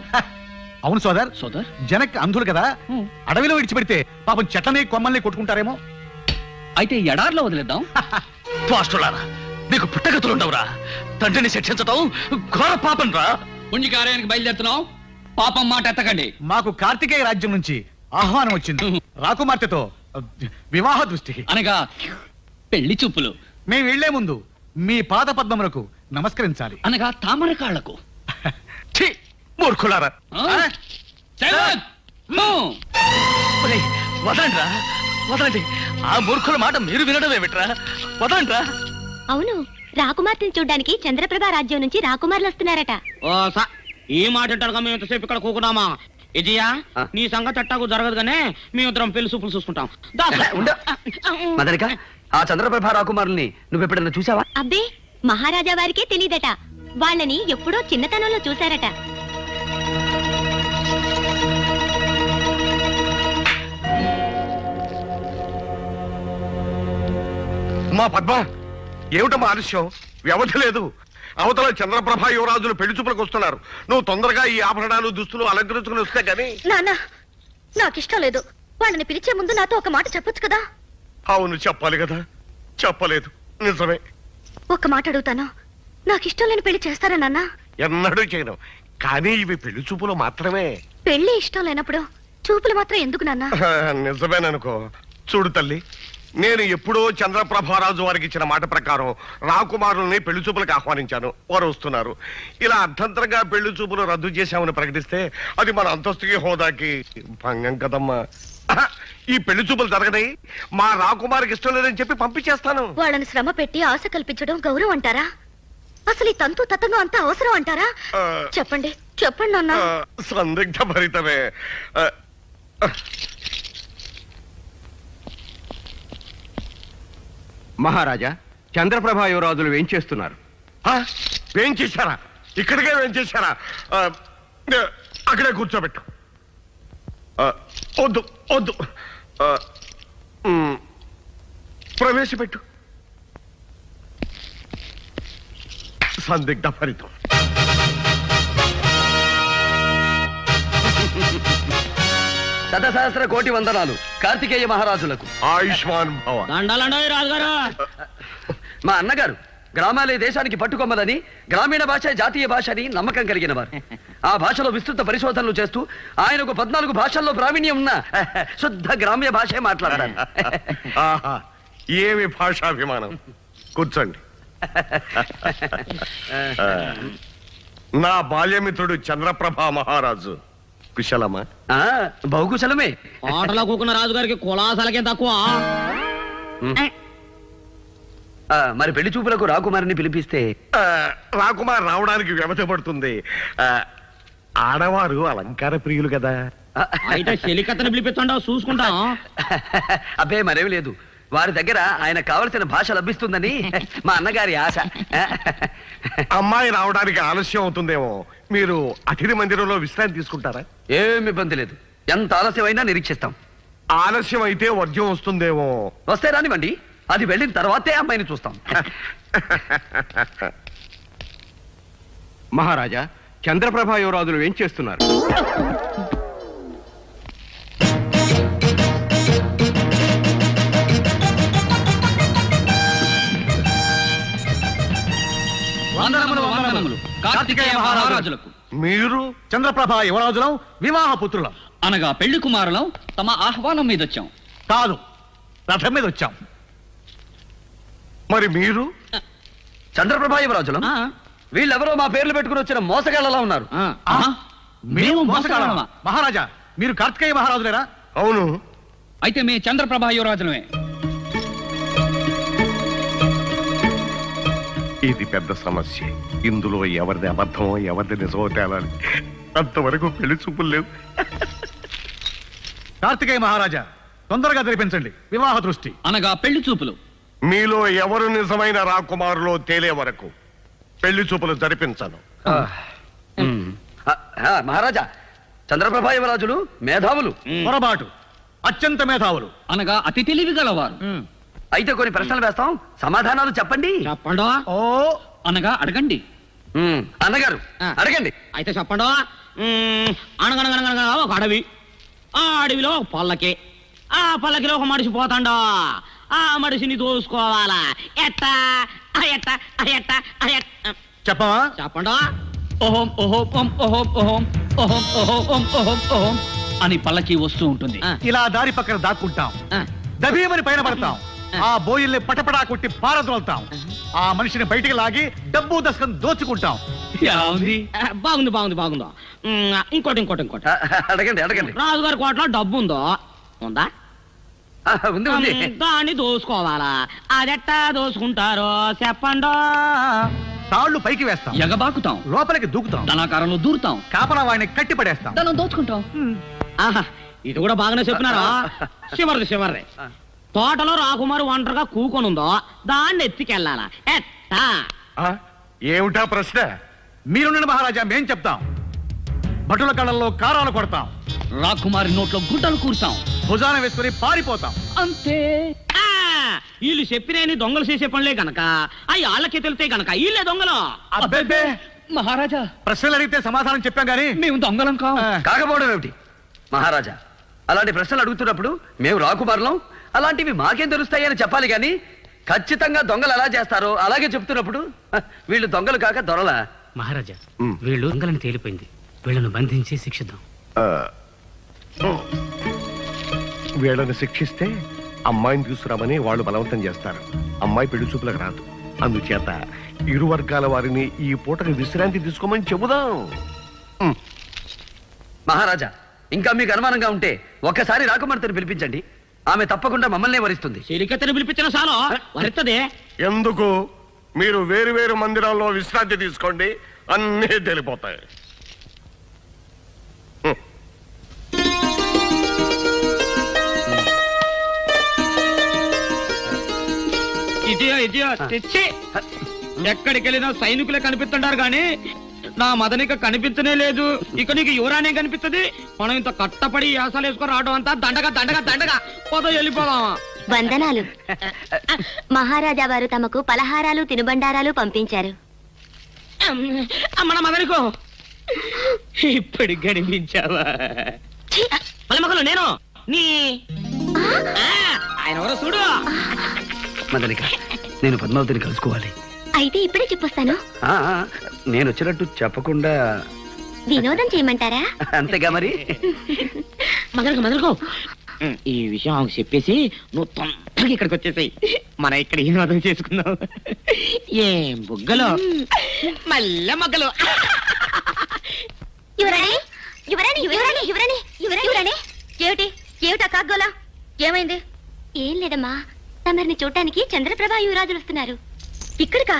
అవును సోదర్. సోదర్, జనక్ అంధులు కదా, అడవిలో విడిచిపెడితే పాపం చెట్లని కొమ్మల్ని కొట్టుకుంటారేమో. అయితే ఎడార్లో వదిలేద్దాం. పాస్టులారా, మీకు పుట్టగతులుండవురా? తండ్రిని శిక్షించటం ఘోర పాపం రా. పుణ్యకార్యానికి బయలుదేరుతున్నాం. పాపం మాట ఎత్తకండి. మాకు కార్తికేయ రాజ్యం నుంచి ఆహ్వానం వచ్చింది. రాకుమార్తెతో వివాహ దృష్టి అనగా పెళ్లి చూపులు. మేము వెళ్లే ముందు మీ పాద పద్మములకు నమస్కరించాలి. అనగా తామర కాళ్లకు. ఛీ, మూర్ఖులారా! వదలండ్రా, వదలండి. ఆ మూర్ఖుల మాట మీరు వినడమే విట్రా. వదలండ్రా. అవును, రాకుమార్తెను చూడ్డానికి చంద్రప్రభ రాజ్యం నుంచి రాకుమారులు వస్తున్నారట. ఈ మాట అంటారుగా మేము ఎంతసేపు ఇక్కడ కూకున్నామా? విజయ, నీ సంగతి అట్టాకు జరగదు గానే మేమిద్దరం పెళ్లి చూపులు చూసుకుంటాం. మదనిక, ఆ చంద్రప్రభ రాకుమారుల్ని నువ్వు ఎప్పుడన్నా చూసావా? అబ్బే, మహారాజా వారికే తెలీదట. వాళ్ళని ఎప్పుడో చిన్నతనంలో చూశారట. మా పద్మ, ఏమిటమ్మా ఆలస్యం? వ్యవధి లేదు. అవతల చంద్రప్రభ యువరాజులు పెళ్లి చూపులకు వస్తున్నారు. నువ్వు తొందరగా ఈ ఆభరణాలు దుస్తులు అలంకరించుకుని వస్తే గానీ. నాన్న, నాకిష్టం లేదు. వాళ్ళని పిలిచే ముందు నాతో ఒక మాట చెప్పొచ్చు కదా. అవును, చెప్పాలి కదా. చెప్పలేదు. నిజమే. ఒక్క మాట అడుగుతాను, నాకిష్టం లేని పెళ్లి చేస్తారా నాన్న? ఎన్నడూ చేయను. కానీ ఇవి పెళ్లి చూపులు మాత్రమే. పెళ్లి ఇష్టం లేనప్పుడు చూపులు మాత్రం ఎందుకు నాన్న? నిజమేననుకో. చూడు తల్లి, నేను ఎప్పుడో చంద్రప్రభారాజు వారికి ఇచ్చిన మాట ప్రకారం రాకుమారుల్ని పెళ్లి చూపులకు ఆహ్వానించాను. వారు వస్తున్నారు. ఇలా అర్థంతరంగా పెళ్లి చూపులు రద్దు చేశామని ప్రకటిస్తే అది మన అంతస్తుకి హోదాకి భంగం కదమ్మా. ఈ పెళ్లి చూపులు జరగని మా రాకుమారికి ఇష్టం లేదని చెప్పి పంపించేస్తాను. వాళ్ళని శ్రమ పెట్టి ఆశ కల్పించడం గౌరవం అంటారా? అసలు ఈ తంతు తతంగం అంతా అవసరం అంటారా? చెప్పండి, చెప్పండి నాన్న. సందిగ్ధ భరితమే. మహారాజా, చంద్రప్రభ యువరాజులు ఏం చేస్తున్నారు? ఏం చేశారా? ఇక్కడికే ఏం చేశారా? అక్కడే కూర్చోబెట్టు. వద్దు వద్దు, ప్రవేశపెట్టు. సందిగ్ధ ఫలితం. శతసహస్ర కోటి వందనాలు కార్తికేయ మహారాజులకు. ఆయుష్మాన్ భవ. దండాలండోయ్ రాజుగారు. మా అన్నగారు గ్రామాలే దేశానికి పట్టుకొమ్మదని, గ్రామీణ భాష జాతీయ భాష అని నమ్మకం కలిగిన వారు. ఆ భాషలో విస్తృత పరిశోధనలు చేస్తూ ఆయనకు 14 భాషల్లో ప్రావీణ్యం ఉన్న శుద్ధ గ్రామ్య భాషే మాట్లాడారు. ఆహా, ఏమి భాషాభిమానం. కూర్చోండి. నా బాల్యమిత్రుడు చంద్రప్రభ మహారాజు కుశలమా? బహుకుశలమే. ఆటలో కూకున్న రాజుగారికి కులాసలకే తక్కువ. మరి పెళ్లి చూపులకు రాకుమారిని పిలిపిస్తే? రాకుమార్ రావడానికి వ్యవధి పడుతుంది. ఆడవారు అలంకార ప్రియులు కదా. అయితే చెలికత్తని పిలిపించండి, చూసుకుంటాం. అబ్బే, మరేమి లేదు. వారి దగ్గర ఆయన కావలసిన భాష లభిస్తుందని మా అన్నగారి ఆశ. అమ్మాయి రావడానికి ఆలస్యం అవుతుందేమో. మీరు అతిథి మందిరంలో విశ్రాంతి తీసుకుంటారా? ఏమి ఇబ్బంది లేదు. ఎంత ఆలస్యమైనా నిరీక్షిస్తాం. ఆలస్యం అయితే వర్జ్యం వస్తుందేమో. వస్తే రానివ్వండి, అది వెళ్ళిన తర్వాతే అమ్మాయిని చూస్తాం. మహారాజా, చంద్రప్రభ యువరాజులు ఏం చేస్తున్నారు? వందనములు, వందనములు కార్తికేయ మహారాజులకు. మీరు? చంద్రప్రభ యువరాజులం, వివాహ పుత్రులం. అనగా పెళ్లి కుమారులం తమ ఆహ్వానం మీద వచ్చాం. కాదు, రథం మీద వచ్చాం. మరి మీరు? చంద్రప్రభ యువరాజులం. వీళ్ళెవరో మా పేర్లు పెట్టుకుని వచ్చిన మోసగాళ్ళలా ఉన్నారు. మేము మోసగాళ్ళమా? మహారాజా, మీరు కార్తికేయ మహారాజులేరా? అవును. అయితే మే చంద్రప్రభ యువరాజులమే. ఇది పెద్ద సమస్య. ఇందులో ఎవరిది అబద్ధమో ఎవరిది నిజమో తేలాలి. అంతవరకు పెళ్లి చూపులు లేవు. కార్తికేయ మహారాజా, తొందరగా జరిపించండి వివాహ దృష్టి. అనగా పెళ్లి చూపులు. మీలో ఎవరు నిజమైన రాకుమారులో తేలే వరకు పెళ్లి చూపులు జరిపించను. మహారాజా, చంద్రప్రభ యువరాజులు మేధావులు. పొరపాటు, అత్యంత మేధావులు. అనగా అతి తెలివి గలవారు. అయితే కొన్ని ప్రశ్నలు వేస్తాం, సమాధానాలు చెప్పండి. చెప్పండి. ఓ, అనగా అడగండి. అన్నగారు అడగండి. అయితే చెప్పండి. అనగనగనగనగా ఒక అడవి. ఆ అడవిలో ఒక పల్లకి. ఆ పల్లకిలో ఒక మనిషి పోతాండా. ఆ మనిషిని దోసుకోవాలా. ఎట్టా ఎట్టా ఎట్టా చెప్పవా? చెప్పండి. ఓహోం ఓహోం ఓం ఓహోం ఓహోం ఓహోం ఓహోం ఓం ఓహోం ఓహోం అని పల్లకి వస్తూ ఉంటుంది. ఇలా దారి పక్కన దాక్కుంటాం, ఆ. దబీమని పైన పడతాం, ఆ బోయిల్ని పటపడా కొట్టి పారదోలుతాం, ఆ మనిషిని బయటికి లాగి డబ్బు దశకం దోచుకుంటాం. ఎలా ఉంది? బాగుంది బాగుంది బాగుందో. ఇంకోటి ఇంకోటి ఇంకోటి. అడగండి అడగండి. రాజుగారి కోటలో డబ్బు ఉందో? ఉందా? ఉంది ఉంది. దాన్ని దోసుకోవాలా? అదెట్టా దోసుకుంటారో చెప్పండో. తాళ్లు పైకి వేస్తాం, ఎగబాకుతాం, లోపలికి దూకుతాం, ధనాకారంలో దూరుతాం, కాపలా వాడిని కట్టి పడేస్తాం. ధనం దోచుకుంటాం. ఆహా, ఇది కూడా బాగానే చెప్పినారా? చివరిది తోటలో రాకుమారు ఒంటరిగా కూకొనుందో దాన్ని ఎత్తికెళ్ళాలా? ఎట్టా? ఆ? ఏమిటా ప్రశ్న? మీరుండండి మహారాజా, మేం చెప్తాం. భటుల కళ్ళల్లో కారాలు కొడతాం, రాకుమారి నోట్లో గుడ్డలు కూర్చాం, భుజాన వేసుకుని పారిపోతాం. అంతే. ఆ, వీళ్ళు చెప్పినేని దొంగలు చేసే పనులే గనక అవి వాళ్ళకి తెలితే గనక వీళ్ళే దొంగలు. అబ్బే, మహారాజా, ప్రశ్నలు అడిగితే సమాధానం చెప్పాం గానీ మేము దొంగలం కాం. కాకపోవడం ఏమిటి మహారాజా? అలాంటి ప్రశ్నలు అడుగుతున్నప్పుడు మేము రాకుమారులం, అలాంటివి మాకేం తెలుస్తాయని చెప్పాలి గాని ఖచ్చితంగా దొంగలు ఎలా చేస్తారో అలాగే చెప్తున్నప్పుడు వీళ్ళు దొంగలు కాక దొరలా? మహారాజా, వీళ్ళు దొంగలని తేలిపోయింది, వీళ్ళను బంధించి శిక్షిద్దాం. వీళ్ళని శిక్షిస్తే అమ్మాయిని తీసుకురామని వాళ్ళు బలవంతం చేస్తారు. అమ్మాయి పెళ్లి చూపులకు రాదు. అందుచేత ఇరు వర్గాల వారిని ఈ పూటకి విశ్రాంతి తీసుకోమని చెబుదాం. మహారాజా, ఇంకా మీకు అనుమానంగా ఉంటే ఒక్కసారి రాకుమార్తెను పిలిపించండి, ఆమె తప్పకుండా మమ్మల్నే వరిస్తుంది. చెలికత్తెను పిలిపించిన సాలో వరిస్తుంది. ఎందుకు? మీరు వేరు వేరు మందిరాల్లో విశ్రాంతి తీసుకోండి, అన్నీ తెలిపోతాయి. ఇదియో తెచ్చి ఎక్కడికి వెళ్ళినా సైనికులే కనిపిస్తుంటారు గాని నా మదనిక కనిపించనే లేదు. ఇక నీకు యువరానే కనిపిస్తుంది. మనం ఇంత కట్టపడి యాసాలు వేసుకొని రావడం అంతా దండగా దండగా దండగా పోదో వెళ్ళిపోదామా? వందనాలు. మహారాజా వారు తమకు పలహారాలు తినుబండారాలు పంపించారు. మన మదనికో ఇప్పుడు కనిపించావా? పలమకలు నేను నీ ఆయన ఎవరో చూడు. మదనిక, నేను పద్మావతిని కలుసుకోవాలి. అయితే ఇప్పుడే చెప్పొస్తాను. నేను వచ్చినట్టు చెప్పకుండా వినోదం చేయమంటారా? అంతేగా మరి. మదనకో ఈ విషయం ఆమెకు చెప్పేసి నువ్వు తొందరగా ఇక్కడికి వచ్చేసాయి. మన ఇక్కడ వినోదం చేసుకుందాం. ఏం బుగ్గలు మల్లె మొగ్గలు. యువరాణి యువరాణి యువరాణి యువరాణి యువరాణి ఏమిటి ఏమిటా కాగ్గోలా? ఏమైంది? ఏం లేదమ్మా, తమరిని చూడటానికి చంద్రప్రభ యువరాజులు వస్తున్నారు. ఇక్కడికా?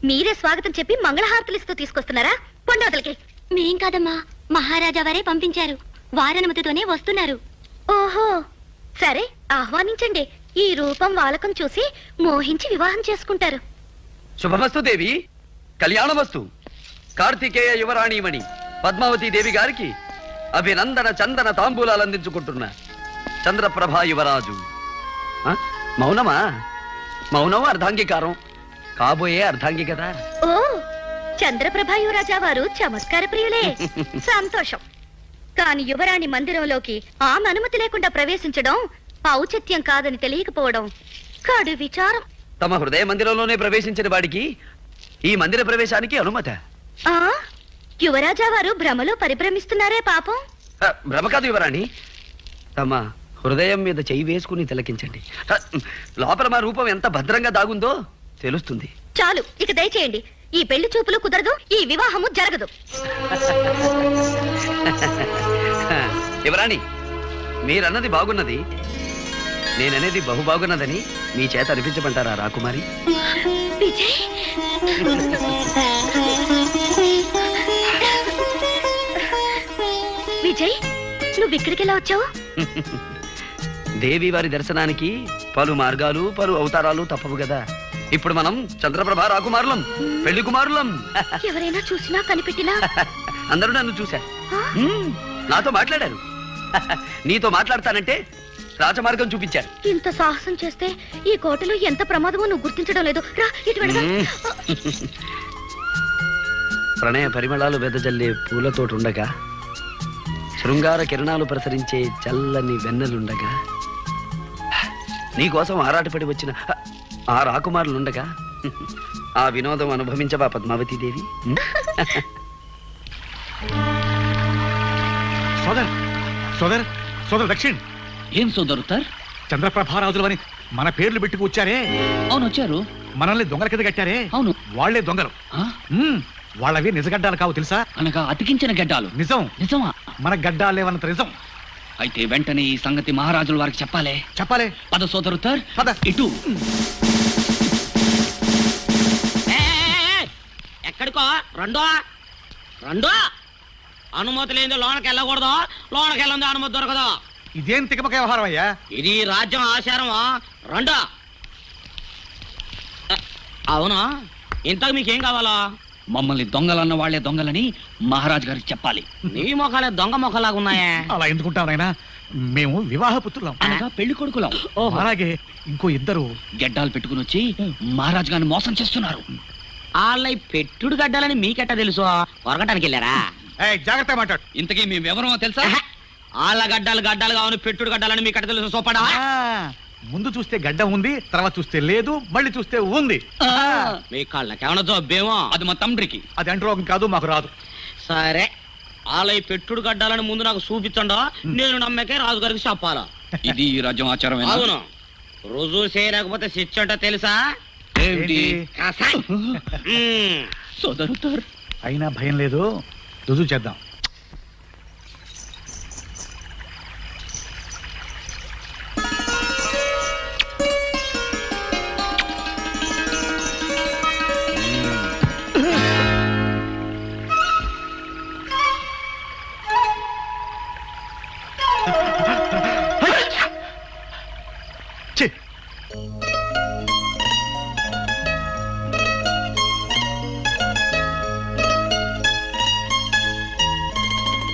మీరే స్వాగతం చెప్పి మంగళహారతులు ఇస్తూ తీసుకొస్తున్నారా? పొండవతలకి. మేం కాదమ్మా, మహారాజా వారే పంపించారు. వారనుమతితోనే వస్తున్నారు. ఓహో, సరే ఆహ్వానించండి. ఈ రూపం వాలకం చూసి మోహించి వివాహం చేసుకుంటారు. శుభమస్తు దేవి, కళ్యాణమస్తు. కార్తికేయ యువరాణిమణి పద్మావతి దేవి గారికి అభినందన చందన తాంబూలాలు అందించుకుంటున్న చంద్రప్రభా యువరాజు. మౌనమా? మౌనం అర్ధాంగీకారం, కాబోయే అర్ధాంగి కదా. ఓ, చంద్రప్రభ యువరాజా వారు చమత్కార ప్రియులే. సంతోషం. కాని యువరాణి మందిరంలోకి ఆమె అనుమతి లేకుండా ప్రవేశించడం ఔచిత్యం కాదని తెలియకపోవడం కడు విచారం. తమ హృదయ మందిరంలోనే ప్రవేశించిన వాడికి ఈ మందిర ప్రవేశానికి అనుమత? యువరాజా వారు భ్రమలో పరిభ్రమిస్తున్నారే పాపం. భ్రమ కాదు యువరాణి, తమ హృదయం మీద చెయ్యి వేసుకుని తిలకించండి. లోపల మా రూపం ఎంత భద్రంగా దాగుందో తెలుస్తుంది. చాలు, ఇక దయచేయండి. ఈ పెళ్లి చూపులు కుదరదు, ఈ వివాహము జరగదు. యువరాణి, మీరన్నది బాగున్నది, నేననేది బహు బాగున్నదని మీ చేత అనిపించమంటారా రాకుమారి? విజయ్, విజయ్, నువ్వు ఇక్కడికి ఎలా వచ్చావు? దేవి వారి దర్శనానికి పలు మార్గాలు పలు అవతారాలు తప్పవు కదా. ఇప్పుడు మనం చంద్రప్రభ రాకుమారులం, పెళ్లి కుమారులం. ఎవరైనా చూసినా కనిపెట్టినా అందరూ నన్ను చూశారు, నాతో మాట్లాడారు. నీతో మాట్లాడతానంటే రాజమార్గం చూపించారు. ఇంత సాహసం చేస్తే ఈ కోటలో ఎంత ప్రమాదమో నువ్వు గుర్తించడం లేదు. రా, ఇటు వెళదాం. ప్రణయ పరిమళాలు వెదజల్లే పూలతోటుండగా, శృంగార కిరణాలు ప్రసరించే చల్లని వెన్నెలుండగా, నీకోసం ఆరాటపడి వచ్చిన ఆ రాకుమారులుండగా, ఆ వినోదం అనుభవించవా పద్మావతీదేవి? సోదర్ సోదర్ సోదర్ దక్షిణ్, ఏం సోదరుతార్? చంద్రప్రభారాజులు అని మన పేర్లు పెట్టుకు వచ్చారే, అవును వచ్చారు. మనల్ని దొంగల కింద కట్టారే, అవును. వాళ్లే దొంగలు. ఆ? వాళ్ళవి నిజగడ్డాలు కావు తెలుసా? అనగా అతికించిన గడ్డాలు. నిజం. నిజమా? మన గడ్డాలేవన్నంత నిజం. అయితే వెంటనే ఈ సంగతి మహారాజుల వారికి చెప్పాలి. చెప్పాలి. పద సోదరుతార్, పద. ఇటు. ఎక్కడికో రెండో రెండో అనుమతి లేని లోనకి వెళ్ళకూడదు, లోనకి వెళ్ళంది అనుమతి దొరకదు. ఇదేం తికమక వ్యవహారం అయ్యా? ఇది రాజ్యం ఆచారమా? రెండో. అవునా, ఇంతకు మీకేం కావాలా? మమ్మల్ని దొంగలన్న వాళ్లే దొంగలని మహారాజు గారికి చెప్పాలి. నీ మొఖాలే దొంగ మొఖలాగా ఉన్నాయే. అలా ఎందుకుంటాం నాయనా? మేము వివాహ పుత్రులం, అనగా పెళ్లి కొడుకులం. అలాగే ఇంకో ఇద్దరు గడ్డాలు పెట్టుకుని వచ్చి మహారాజు గారిని మోసం చేస్తున్నారు. వాళ్ళ పెట్టుడు గడ్డాలని మీకెట్టా తెలుసు? కొరగటానికి వెళ్ళారా? జాగ్రత్త మాట్లాడు. ఇంతకీ మేమెవరమో తెలుసా? వాళ్ళ గడ్డాలు గడ్డాలు కావాలి, పెట్టుడు గడ్డాలని మీకెట్ట తెలుసు? సోపడా. ముందు చూస్తే గడ్డ ఉంది, తర్వాత చూస్తే లేదు, మళ్ళీ చూస్తే ఉంది. మీ కళ్ళకేమన్నా జబ్బేమో? అది మా తండ్రికి. అది అంటరోగం కాదు, మాకు రాదు. సరే, వాళ్ళ పెట్టుడు గడ్డాలని ముందు నాకు చూపించండా, నేను నమ్మకే రాజుగారికి చెప్పాలా. ఇది ఈ రాజ్యం ఆచారం. అవును. రుజువు చేయలేకపోతే శిక్ష అంటే తెలుసా? ఏంటి? సోదరుతారు. అయినా భయం లేదు, రుజువు చేద్దాం.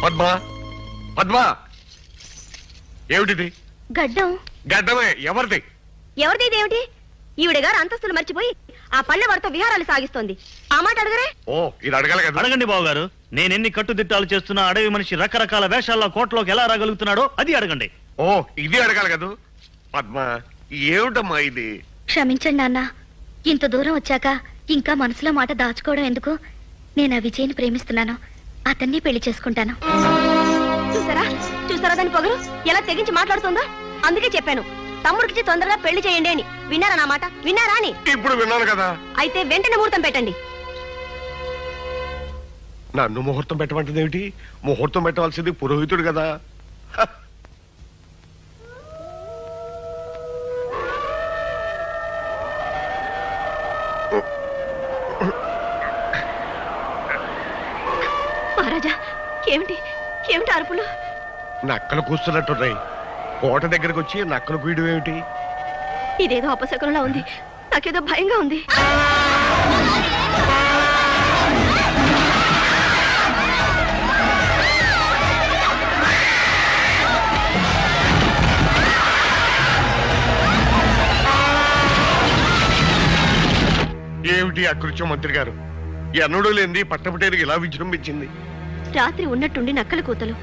పద్మా, పద్మా, ఏమిటిది? గడ్డం. గడ్డమే. ఎవరిది? ఎవరిది ఇదేమిటి? ఈవిడ గారు అంతస్తులు మర్చిపోయి ఆ పల్లె వారితో విహారాలు సాగిస్తోంది. ఆ మాట అడగరే? ఓ, ఇది అడగాలి కదా. అడగండి బావగారు. నేనెన్ని కట్టుదిట్టాలు చేస్తున్నా అడవి మనిషి రకరకాల వేషాల్లో కోటలోకి ఎలా రాగలుగుతున్నాడో అది అడగండి. ఓ, ఇది అడగాలి కదా. పద్మా, ఏమిటమ్మా ఇది? క్షమించండి నాన్న, ఇంత దూరం వచ్చాక ఇంకా మనసులో మాట దాచుకోవడం ఎందుకు? నేను ఆ విజయ్ని ప్రేమిస్తున్నాను, అతన్ని పెళ్లి చేసుకుంటాను. చూసారా చూసారా దాని పొగరు ఎలా తెగించి మాట్లాడుతుందో? అందుకే చెప్పాను తమ్ముడికి తొందరగా పెళ్లి చేయండి అని. విన్నారా నా మాట? విన్నారా అని? ఇప్పుడు విన్నాను కదా. అయితే వెంటనే ముహూర్తం పెట్టండి. నన్ను ముహూర్తం పెట్టమంటుంది ఏమిటి? ముహూర్తం పెట్టవలసింది పురోహితుడు కదా. మహారాజా, ఏమిటి ఏమిటి అరుపులు? నక్కలు కూస్తున్నట్టున్నాయి. కోట దగ్గరకు వచ్చి నక్కలు కూయడం ఏమిటి? ఇదేదో అపశకునంలా ఉంది, నాకేదో భయంగా ఉంది. ఏమిటి అకృత్యం మంత్రి గారు? ఎన్నడూ లేనిది పట్టపటేరికి ఇలా విజృంభించింది. రాత్రి ఉన్నట్టుండి నక్కల కూతలు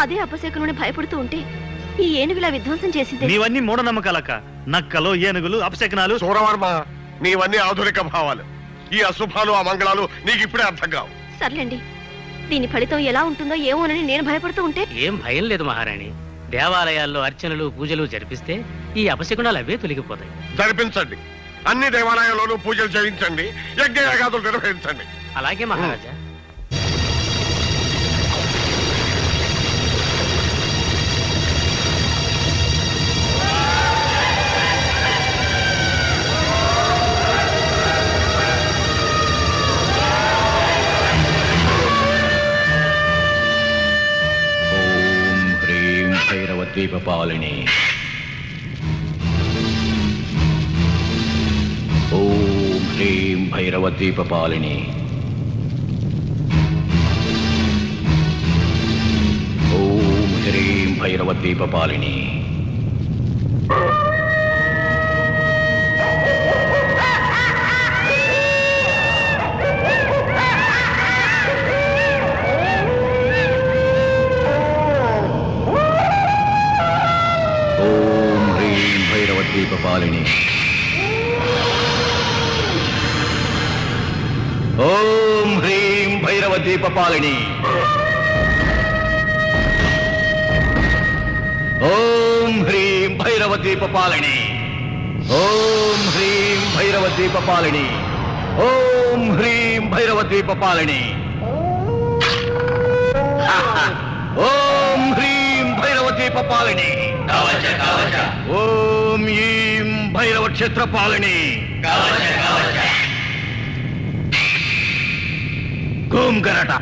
అదే అపశకునుని భయపడుతూ ఉంటే ఈ ఏనుగులా విధ్వంసం చేసింది. నీవన్నీ మూఢనమ్మకాలక. నక్కలు, ఏనుగులు, అపశకనాలు. సూరవర్మ, నీవన్నీ ఆధునిక భావాలు. ఈ అశుభాలు, అమంగళాలు నీకు ఇప్పుడే అర్థం కావు. సర్లేండి, దీని ఫలితం ఎలా ఉంటుందో ఏమోనని నేను భయపడుతూ ఉంటే. ఏం భయం లేదు మహారాణి. దేవాలయాల్లో అర్చనలు పూజలు జరిపిస్తే ఈ అపశకునాలు అవే తొలగిపోతాయి. జరిపించండి. అన్ని దేవాలయాల్లోనూ పూజలు చేయించండి, యజ్ఞయాగాదులు నిర్వహించండి. అలాగే మహారాజా. ఓం హ్రీం భైరవద్వీపపాలిని. ఓం హ్రీం భైరవద్వీపపాలిని. ఓం హ్రీం భైరవద్వీపపాలిని. ఓం హ్రీం భైరవద్వీపపాలిని. ఓం హ్రీం భైరవద్వీపపాలిని. భైరవ ద్వీపపాలిని ఓం హ్రీం భైరవ ద్వీపపాలిని ఓం హ్రీం భైరవ ద్వీపపాలిని ఓం హ్రీం భైరవ ద్వీపపాలిని కవచ కవచ ఓం ఈం భైరవ క్షేత్రపాలిని కవచ కవచ గోం గరట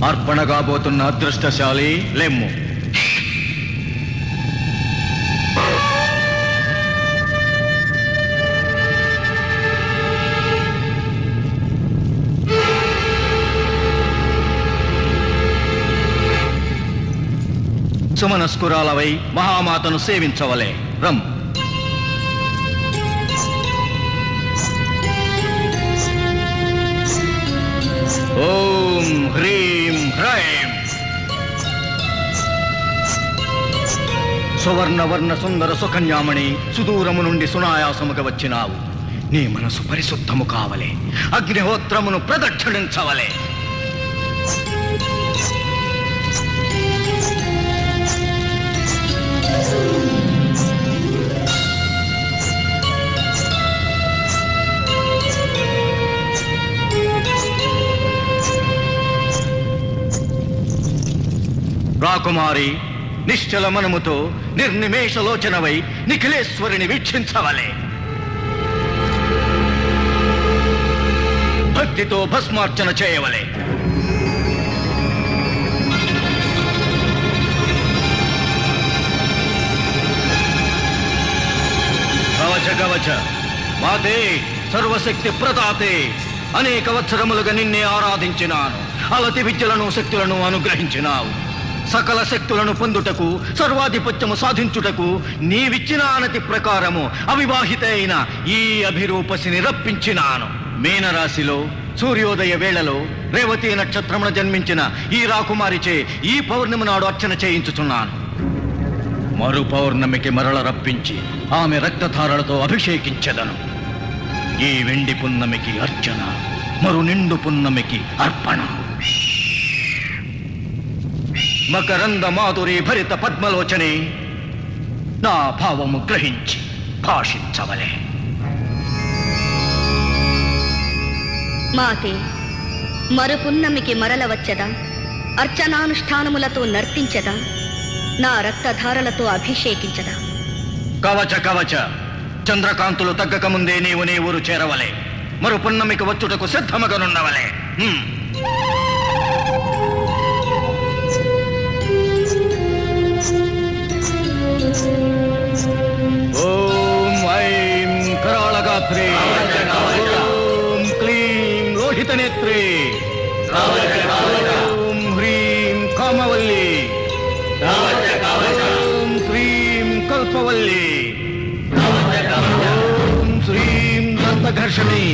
అర్పణగాబోతున్న అదృష్టశాలి లెమ్ము సుమనస్కురాలవై మహామాతను సేవించవలే రమ్ ఓం హ్రీం హ్రైం సువర్ణవర్ణ సుందర సుకన్యామణి సుదూరము నుండి సునాయాసముగా వచ్చినావు నీ మనసు పరిశుద్ధము కావలే అగ్నిహోత్రమును ప్రదక్షిణించవలే రాకుమారి నిశ్చల మనముతో నిర్నిమేషలోచనవై నిఖిలేశ్వరిని వీక్షించవలే భక్తితో భస్మార్చన చేయవలే కవచ కవచ మాతే సర్వశక్తి ప్రదాతే అనేక వత్సరములుగా నిన్నే ఆరాధించినాను అలతి విద్యలను శక్తులను అనుగ్రహించినావు సకల శక్తులను పొందుటకు సర్వాధిపత్యము సాధించుటకు నీవిచ్చిన ఆనతి ప్రకారము అవివాహిత అయిన ఈ అభిరూపసిని రప్పించినాను మీనరాశిలో సూర్యోదయ వేళలో రేవతి నక్షత్రమున జన్మించిన ఈ రాకుమారిచే ఈ పౌర్ణమి నాడు అర్చన చేయించుచున్నాను మరు పౌర్ణమికి మరల రప్పించి ఆమె రక్తధారలతో అభిషేకించెదను ఈ వెండి పున్నమికి అర్చన మరు నిండు పున్నమికి అర్పణ మకరంద మాధురి భరిత పద్మలోచనే నా భావము గ్రహించి భాషించవలే మాతే మరుపున్నమికి మరల వచ్చదా, అర్చనానుష్ఠానములతో నర్తించదా, నా రక్తధారలతో అభిషేకించదా. కవచ కవచ, చంద్రకాంతులు తగ్గక ముందే నీవు నీ ఊరు చేరవలే. మరు పున్నమికి వచ్చుటకు సిద్ధమగనున్నవలే. ఓం ఐం కరాళగాత్రే, ఓం క్లీం లోహితనేత్రే, ఓం హ్రీం కామవల్లి, ఓం శ్రీం కల్పవల్లి, ఓం శ్రీం దంతఘర్షణి,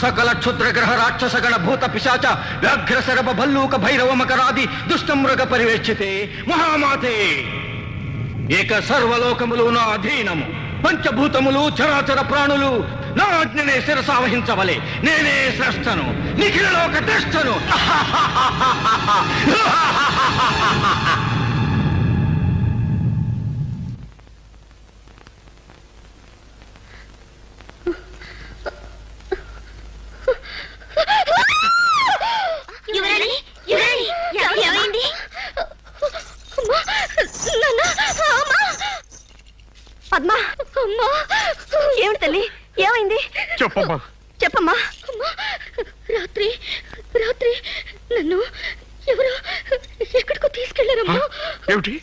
సకల క్షుద్రగ్రహ రాక్షసగణ భూత పిశాచ వ్యాఘ్ర శరభ భల్లూక భైరవ మకరాది దుష్టమృగ పరివేక్షితే మహామాతే. ఏక సర్వలోకములు నా అధీనము, పంచభూతములు చరాచర ప్రాణులు నా ఆజ్ఞనే శిరసావహించవలే. నేనే శ్రేష్టను, నిఖిల లోక శ్రేష్టను. యువరాణి, యువరాణి, ఏమైంది? పద్మా, అమ్మా, ఏమిటి తల్లి, ఏమైంది? చెప్పమ్మా. చెప్పమ్మా. రాత్రి రాత్రి నన్ను ఎవరో ఎక్కడికో తీసుకెళ్లారమ్మా. ఏమిటి?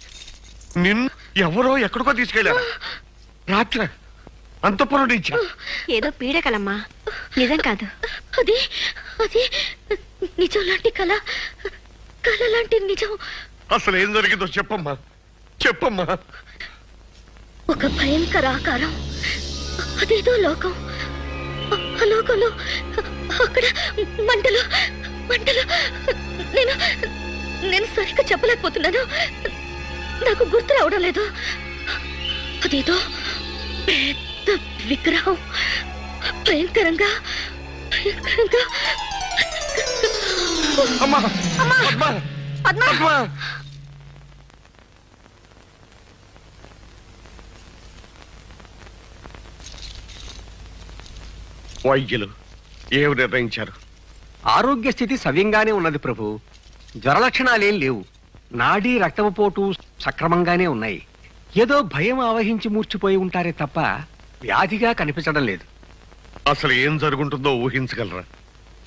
నిన్ను ఎవరో ఎక్కడికో తీసుకెళ్లారా? రాత్రి అంతపురం నుంచి? ఏదో పీడకలమ్మా, నిజం కాదు. అది అది నిజం లాంటి కళ, కళ లాంటి నిజం. అసలు ఏం జరిగిందో చెప్పమ్మా, చెప్పమ్మా. ఒక భయంకర ఆకారం, అదేదో లోకం. ఆ లోకంలో అక్కడ మంటలు మంటలు. నేను నేను సరిగ్గా చెప్పలేకపోతున్నాను, నాకు గుర్తు రావడం లేదు. అదేదో పెద్ద విగ్రహం, భయంకరంగా భయంకరంగా. అమ్మా, అమ్మా, పద్మా, పద్మా. పద్మా. వైద్యులు ఏమి నిర్ణయించారు? ఆరోగ్య స్థితి సవ్యంగానే ఉన్నది ప్రభు. జ్వరలక్షణాలేం లేవు. నాడీ రక్తపోటు సక్రమంగానే ఉన్నాయి. ఏదో భయం ఆవహించి మూర్చిపోయి ఉంటారే తప్ప వ్యాధిగా కనిపించడం లేదు. అసలు ఏం జరుగుంటుందో ఊహించగలరా?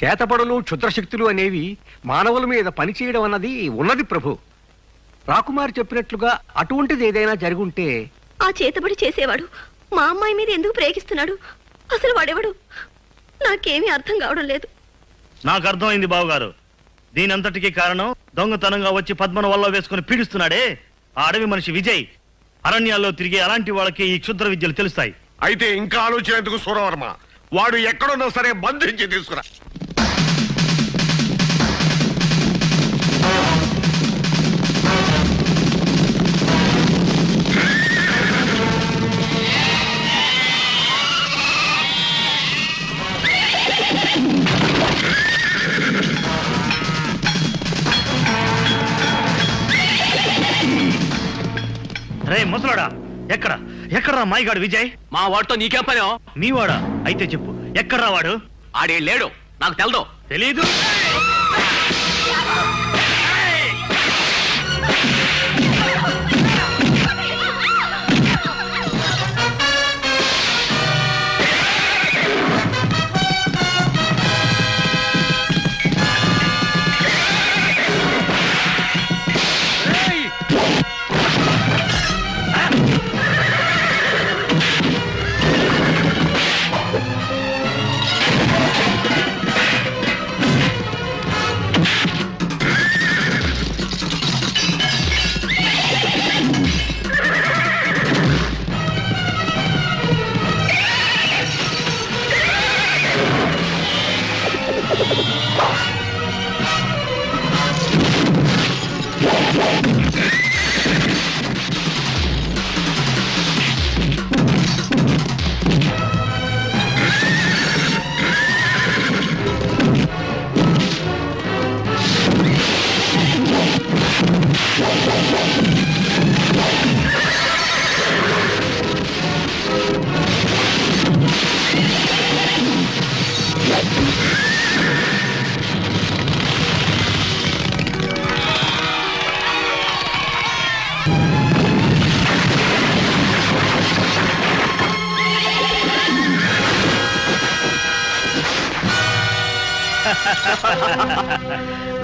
చేతపడులు క్షుద్రశక్తులు అనేవి మానవుల మీద పనిచేయడం అన్నది ఉన్నది ప్రభు. రాకుమారి చెప్పినట్లుగా అటువంటిది ఏదైనా జరుగుంటే. ఆ చేతబడి చేసేవాడు మా అమ్మాయి మీద ఎందుకు ప్రేగిస్తున్నాడు? అసలు వాడెవడు? నాకేమీ అర్థం కావడం లేదు. నాకు అర్థమైంది బావగారు. దీనంతటికీ కారణం దొంగతనంగా వచ్చి పద్మను వల్ల వేసుకుని పీడిస్తున్నాడే ఆ అడవి మనిషి విజయ్. అరణ్యాల్లో తిరిగే అలాంటి వాళ్ళకి ఈ క్షుద్ర విద్యలు తెలుస్తాయి. అయితే ఇంకా ఆలోచనేందుకు సూరవర్మ? వాడు ఎక్కడున్నా సరే బంధించి తీసుకురా. రే ముసలాడా, ఎక్కడ ఎక్కడ్రా మాయగాడు విజయ్? మా వాడితో నీకేం పని? మీ వాడా? అయితే చెప్పు, ఎక్కడ్రా వాడు? ఆడే లేడు, నాకు తెలదు. తెలీదు?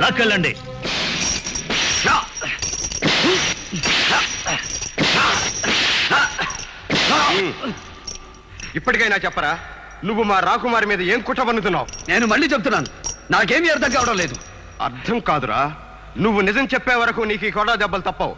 లాక్కెళ్ళండి. ఇప్పటికైనా చెప్పరా, నువ్వు మా రాకుమారి మీద ఏం కుట్ర పన్నుతున్నావు? నేను మళ్ళీ చెప్తున్నాను, నాకేమీ అర్థం కావడం లేదు. అర్థం కాదురా, నువ్వు నిజం చెప్పే వరకు నీకు ఈ కొడా దెబ్బలు తప్పవు.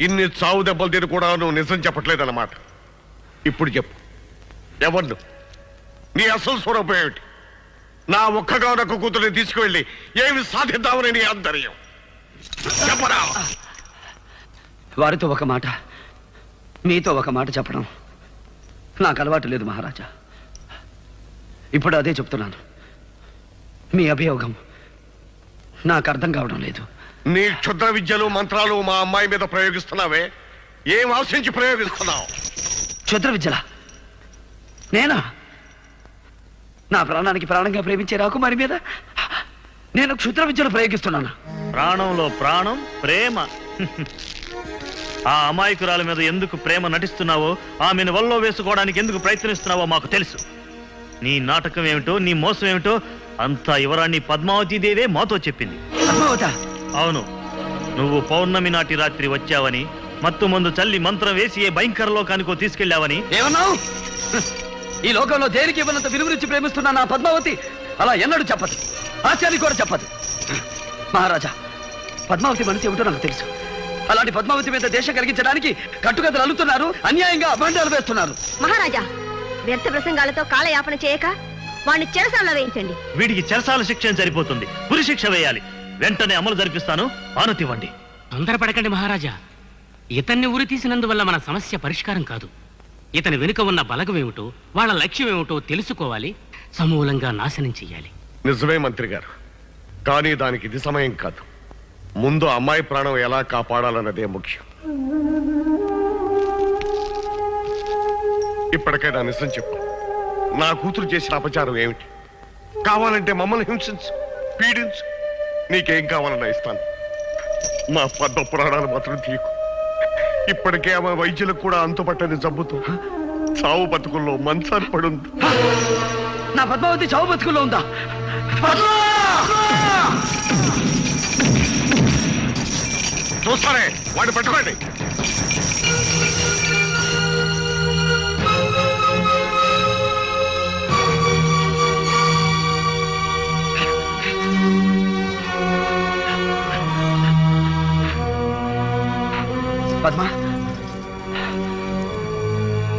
ఇన్ని చావు దెబ్బలు తిని కూడా నువ్వు నిజం చెప్పట్లేదన్నమాట. ఇప్పుడు చెప్పు, ఎవరు నీ అసలు స్వరూపం ఏమిటి? నా ఒక్కగానొక్క కూతురిని తీసుకువెళ్ళి ఏమి సాధిద్దామని నీ ఆంతర్యం చెప్పరా? వారితో ఒక మాట, మీతో ఒక మాట చెప్పడం నాకు అలవాటు లేదు మహారాజా. ఇప్పుడు అదే చెప్తున్నాను. మీ అభియోగం నాకు అర్థం కావడం లేదు. నీ క్షుద్ర విద్యలు మంత్రాలు మా అమ్మాయి మీద ప్రయోగిస్తున్నావే, ఏం ఆశించి ప్రయోగిస్తున్నావు? క్షుద్ర విద్యలా? నేనా? నా ప్రాణానికి ప్రాణంగా ప్రేమించే రాకుమారి మీద నేను క్షుద్ర విద్యలు ప్రయోగిస్తున్నాను? ప్రాణంలో ప్రాణం ప్రేమ. ఆ అమాయకురాల మీద ఎందుకు ప్రేమ నటిస్తున్నావో, ఆమెను వల్లో వేసుకోవడానికి ఎందుకు ప్రయత్నిస్తున్నావో మాకు తెలుసు. నీ నాటకం ఏమిటో, నీ మోసం ఏమిటో అంతా యువరాణి పద్మావతీదేవే మాతో చెప్పింది. అవును, నువ్వు పౌర్ణమి నాటి రాత్రి వచ్చావని, మత్తు మందు చల్లి మంత్రం వేసి ఏ భయంకర లోకానికో తీసుకెళ్లావని. ఏమన్నావు? ఈ లోకంలో దేనికి ఇవ్వనంత విలువరించి ప్రేమిస్తున్నా నా పద్మావతి అలా ఎన్నడూ చెప్పదు, ఆచార్య కూడా చెప్పదు. మహారాజా, పద్మావతి మనసు ఏమిటో నాకు తెలుసు. అలాంటి పద్మావతి మీద దేశం కలిగించడానికి కట్టుకథలు అల్లుతున్నారు, అన్యాయంగా అభండాలు వేస్తున్నారు. మహారాజా, వ్యర్థ ప్రసంగాలతో కాలయాపన చేయక వాడిని చెరసాలలో వేయించండి. వీడికి చెరసాల శిక్ష సరిపోతుంది, ఉరి శిక్ష వేయాలి. వెంటనే అమలు జరిపిస్తాను, ఆనతివ్వండి. తొందరపడకండి మహారాజా. ఇతన్ని ఉరి తీసినందువల్ల మన సమస్య పరిష్కారం కాదు. ఇతని వెనుక ఉన్న బలగం ఏమిటో, వాళ్ళ లక్ష్యం ఏమిటో తెలుసుకోవాలి, సమూలంగా నాశనం చెయ్యాలి. నిజమే మంత్రి గారు, కానీ దానికి ఇది సమయం కాదు. ముందు అమ్మాయి ప్రాణం ఎలా కాపాడాలన్నదే ముఖ్యం. ఇప్పటికైనా నిజం చెప్పు, నా కూతురు చేసిన అపచారం ఏమిటి? కావాలంటే మమ్మల్ని హింసించు, పీడించు, నీకేం కావాలన్నా ఇస్తాను. మా పద్మ పురాణాలు మాత్రం తీయకు. ఇప్పటికే ఆమె వైద్యులకు కూడా అంతుపట్టని జబ్బుతో చావు బతుకుల్లో మంచాన్ని పడుంది. నా పద్మావతి చావు బతుకుల్లో ఉందా? చూస్తారే, వాడిని పట్టుకోండి. పద్మ,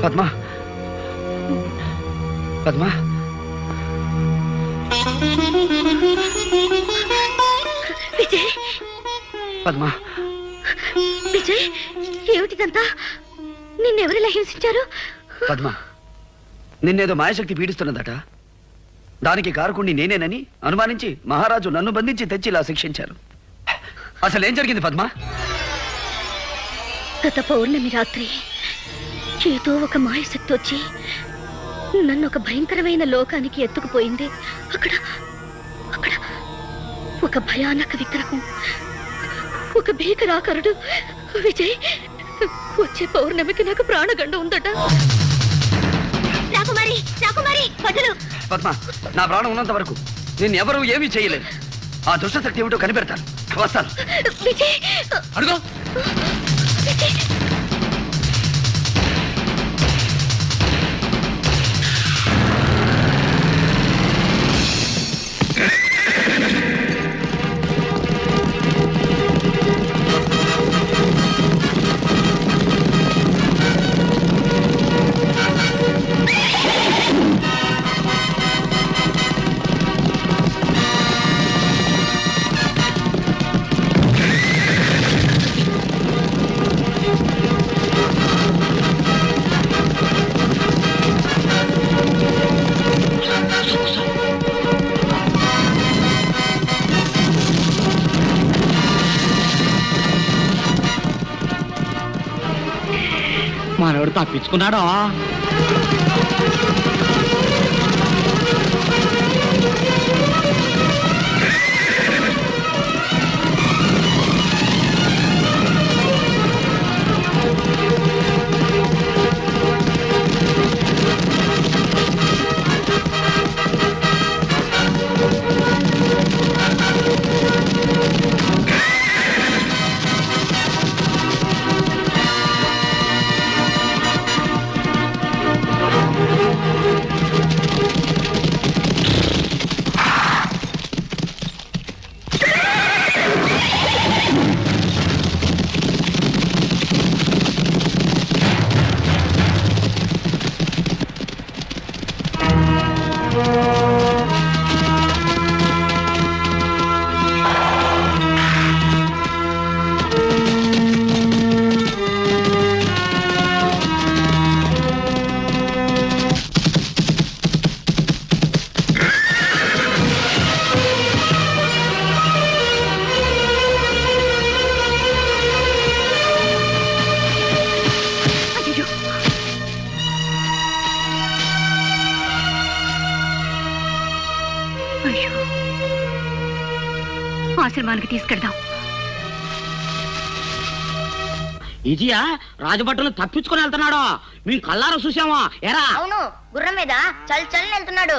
పద్మ, పద్మ. విజయ్, పద్మ, విజయ్, ఏమిటిదంతా? నిన్నెవరిలా హింసించారు? పద్మ, నిన్నేదో మాయశక్తి పీడిస్తున్నదట. దానికి కారకుణ్ణి నేనేనని అనుమానించి మహారాజు నన్ను బంధించి తెచ్చి ఇలా శిక్షించారు. అసలేం జరిగింది పద్మ? గత పౌర్ణమి రాత్రి ఏదో ఒక మాయశక్తి వచ్చి నన్ను ఒక భయంకరమైన లోకానికి ఎత్తుకుపోయింది. అక్కడ అక్కడ ఒక భయానక విగ్రహం, ఒక భీకరాకరుడు. విజయ్, వచ్చే పౌర్ణమికి నాకు ప్రాణగండం ఉందట. రాకుమారి, రాకుమారి, వదలు. పద్మ, నా ప్రాణం ఉన్నంత వరకు నిన్నెవరూ ఏమీ చేయలేదు. ఆ దుష్టశక్తి ఏమిటో కనిపెడతాను. వస్తాను. విజయ్, అడుగు. విజయ్, మనోడు తప్పించుకున్నాడో. అయ్యో, ఆశ్రమానికి తీసుకెళ్దాం. ఇజియా రాజభట్టులు తప్పించుకొని వెళ్తున్నాడు. మేము కళ్ళారా చూసామా ఎరా? అవును, గుర్రం మీద చల్ చల్ వెళ్తున్నాడు.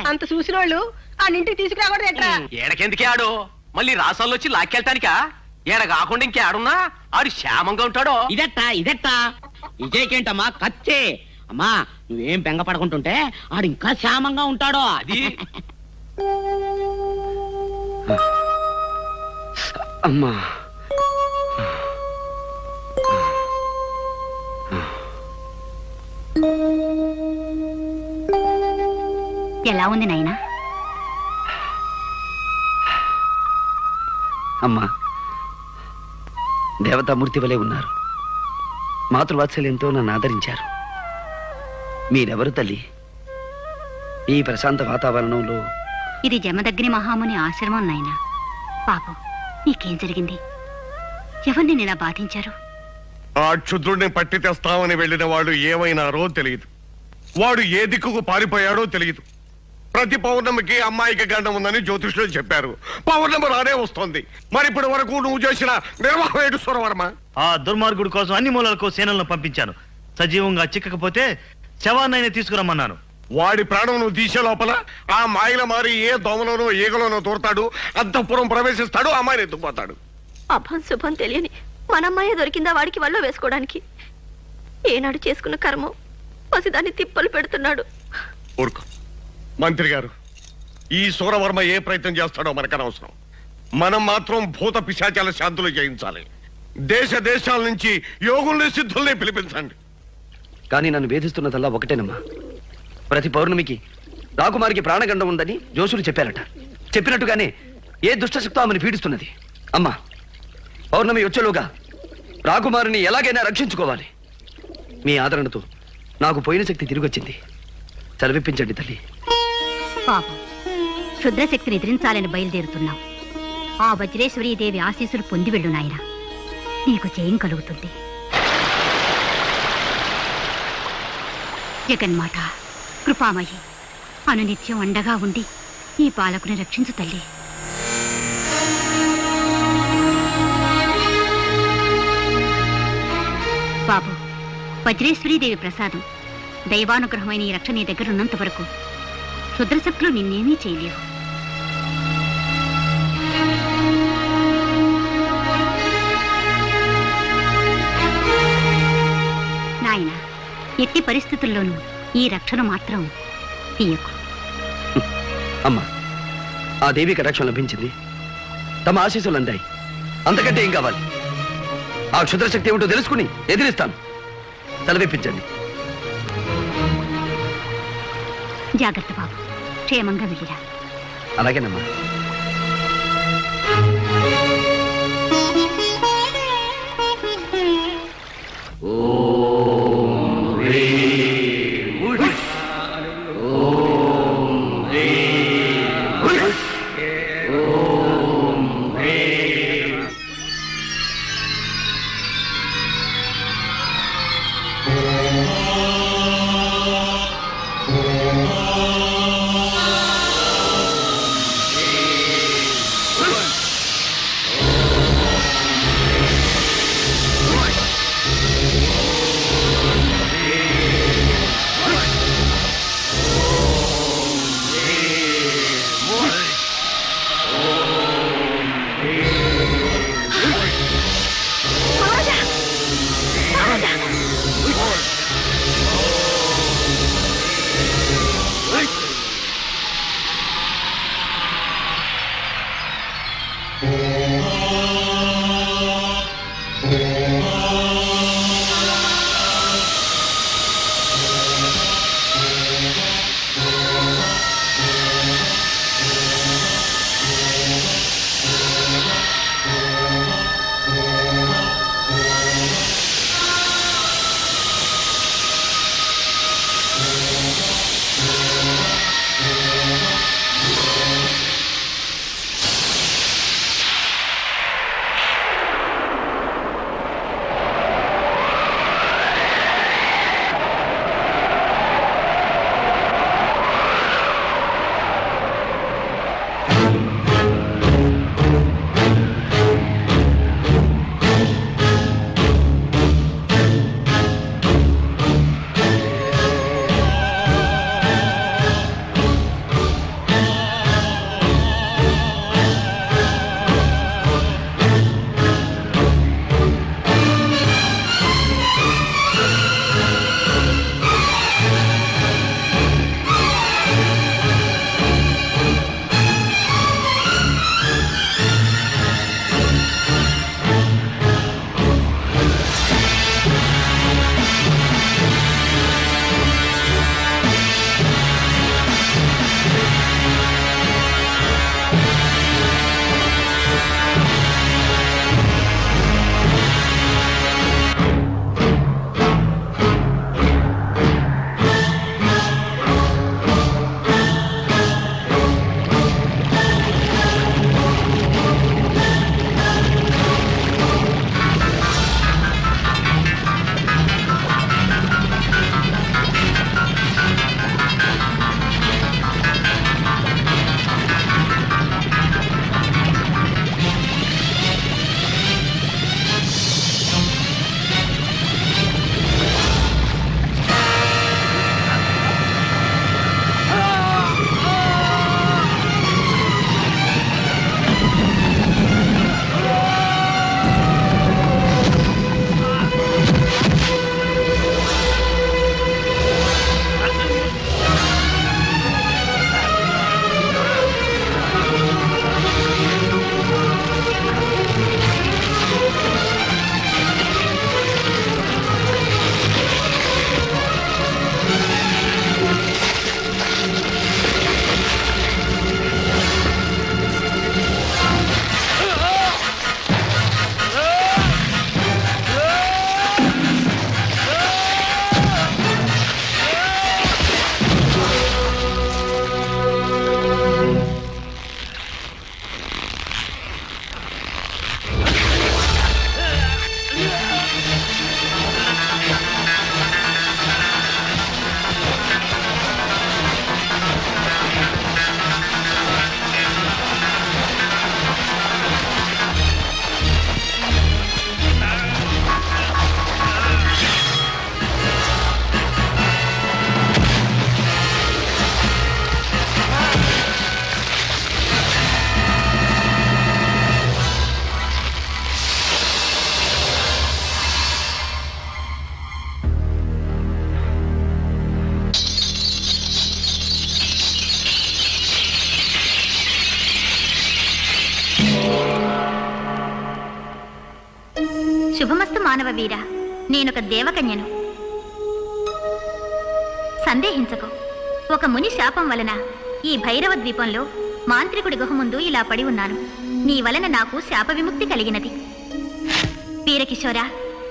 అంత చూసిన వాళ్ళు ఆ ఇంటికి తీసుకురాకూడదు ఎట్రా? ఏడకెందుకే ఆడు? మళ్ళీ రాసాల్లో వచ్చి లాక్కెళ్తానికా? ఏడ కాకుండా ఇంకే ఆడున్నా ఆడు క్షేమంగా ఉంటాడో. ఇదెట్టా విజయ్కేంటమ్మా కచ్చే. అమ్మా నువ్వేం బెంగ పడకుంటుంటే ఆడు ఇంకా క్షేమంగా ఉంటాడో. అది అమ్మా, ఎలా ఉంది నాయనా? అమ్మా, దేవతామూర్తి వలె ఉన్నారు. మాతృవాత్సల్యంతో నన్ను ఆదరించారు. మీరెవరు తల్లి? ఈ ప్రశాంత వాతావరణంలో ఇది జమదగ్ని మహాముని ఆశ్రమం నాయనా. పాపం, నీకేం జరిగింది? ఎవరిని ఇలా బాధించారు? ఆ క్షుద్రుడిని పట్టి తెస్తామని వెళ్ళిన వాడు ఏమైనారో తెలియదు. వాడు ఏ దిక్కుకు పారిపోయాడో తెలియదు. ప్రతి పౌర్ణమికి అమ్మాయికి గండం ఉందని జ్యోతిష్యులు చెప్పారు. పౌర్ణమి రానే వస్తోంది. మరి ఇప్పటి వరకు నువ్వు చేసిన నిర్వాహం ఏంటి సురవర్మ? ఆ దుర్మార్గుడి కోసం అన్ని మూలలకు సేనలను పంపించాను. సజీవంగా చిక్కకపోతే శవాన్నైనా తీసుకురమ్మన్నాను. వాడి ప్రాణం నువ్వు తీసే లోపల ఆ మాయల మారి ఏ దోమలోనో ఈగలోనో తోడతాడు, అంతఃపురం ప్రవేశిస్తాడు, అమ్మాయిని ఎత్తుకుపోతాడు. అభం శుభం తెలియని మనమ్మాయే దొరికిందా వాడికి వల్ల వేసుకోవడానికి? ఏనాడు చేసుకున్న కర్మ పసిదాన్ని తిప్పలు పెడుతున్నాడు. ఊరుకో మంత్రి గారు, ఈ సూరవర్మ ఏ ప్రయత్నం చేస్తాడో మనకనవసరం. మనం మాత్రం భూత పిశాచాల శాంతులు చేయించాలి. దేశ దేశాల నుంచి యోగుల్ని సిద్ధుల్ని పిలిపించండి. కానీ నన్ను వేధిస్తున్నదల్లా ఒకటేనమ్మా. ప్రతి పౌర్ణమికి రాకుమారికి ప్రాణగండం ఉందని జోషులు చెప్పారట. చెప్పినట్టుగానే ఏ దుష్టశక్తో ఆమెను పీడిస్తున్నది. అమ్మా, పౌర్ణమి వచ్చేలోగా రాకుమారిని ఎలాగైనా రక్షించుకోవాలి. మీ ఆదరణతో నాకు పోయిన శక్తి తిరిగొచ్చింది. చదివిపించండి తల్లి. పాపం, క్షుద్రశక్తిని ఎదిరించాలని బయలుదేరుతున్నాం. ఆ వజ్రేశ్వరీదేవి ఆశీస్సులు పొంది వెళ్ళు నాయనా, నీకు జయం కలుగుతుంది. జగన్మాత కృపామయి అనునిత్యం అండగా ఉండి ఈ పాలకుని రక్షించు తల్లి. బాబు, వజ్రేశ్వరీదేవి ప్రసాదం దైవానుగ్రహమైన ఈ రక్షణ నీ దగ్గర ఉన్నంత వరకు క్షుద్రశక్తులు నిన్నేమీ చేయలేవు. నాయన, ఎట్టి పరిస్థితుల్లోనూ ఈ రక్షణ మాత్రం తీయకు. అమ్మా, ఆ దేవికి రక్షణ లభించింది. తమ ఆశీస్సులు అందాయి. అంతకంటే ఏం కావాలి? ఆ క్షుద్రశక్తి ఏమిటో తెలుసుకుని ఎదిరిస్తాను. సెలవిప్పించండి. జాగ్రత్త బాబు, క్షేమంగా వెళ్ళిరా. అలాగేనమ్మా. శుభమస్తు మానవ వీర, నేనొక దేవకన్యను. సందేహించకు, ఒక ముని శాపం వలన ఈ భైరవ ద్వీపంలో మాంత్రికుడి గుహ ముందు ఇలా పడి ఉన్నాను. నీ వలన నాకు శాప విముక్తి కలిగినది. వీరకిషోరా,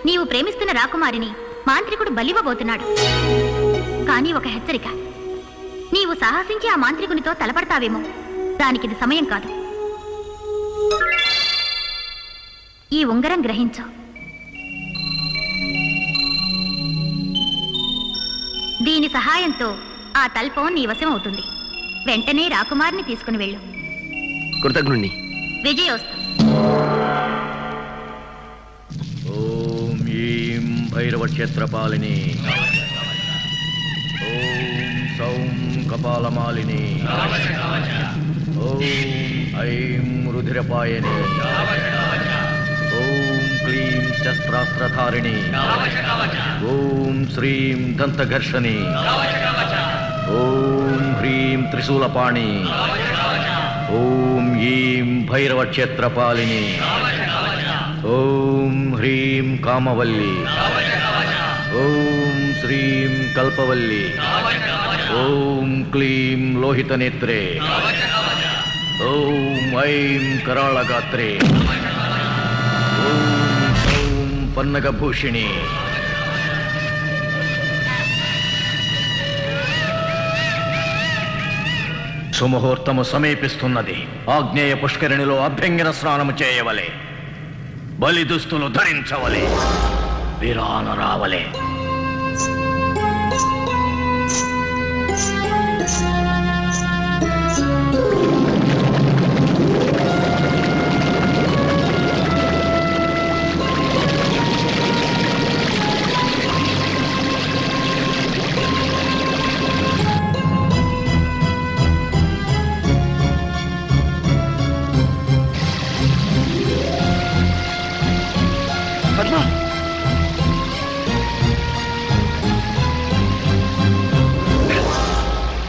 నీవు ప్రేమిస్తున్న రాకుమారిని మాంత్రికుడు బలివ్వబోతున్నాడు. కానీ ఒక హెచ్చరిక, నీవు సాహసించి ఆ మాంత్రికునితో తలపడతావేమో. దానికిది సమయం కాదు. ఈ ఉంగరం గ్రహించు. దీని సహాయంతో ఆ తల్పం నీ వశం అవుతుంది. వెంటనే రాకుమారిని తీసుకుని వెళ్ళు. కృతజ్ఞుణ్ణి. విజయోస్తు. ఓం ఈం భైరవ క్షేత్రపాలిని, ఓం సౌం కపాలమాలిని, ఓం ఐం రుధిరపాయని, ఓం క్లీం శస్త్రాస్త్రధారిణి, ఓం శ్రీం దంతఘర్షణి, ఓం హ్రీం త్రిశూలపాణి, ఓం ఈం భైరవ క్షేత్రపాలిని, ఓం హ్రీం కామవల్లి, ఓం శ్రీం కల్పవల్లి, ఓం క్లీం లోహితనేత్రే, ఓం ఐం కరాళగాత్రే, ఓం సౌం పన్నగభూషిణి. సుముహూర్తము సమీపిస్తున్నది. ఆగ్నేయ పుష్కరిణిలో అభ్యంగన స్నానము చేయవలే, బలి దుస్తులు ధరించవలే, విరాన రావలే. పద్మ,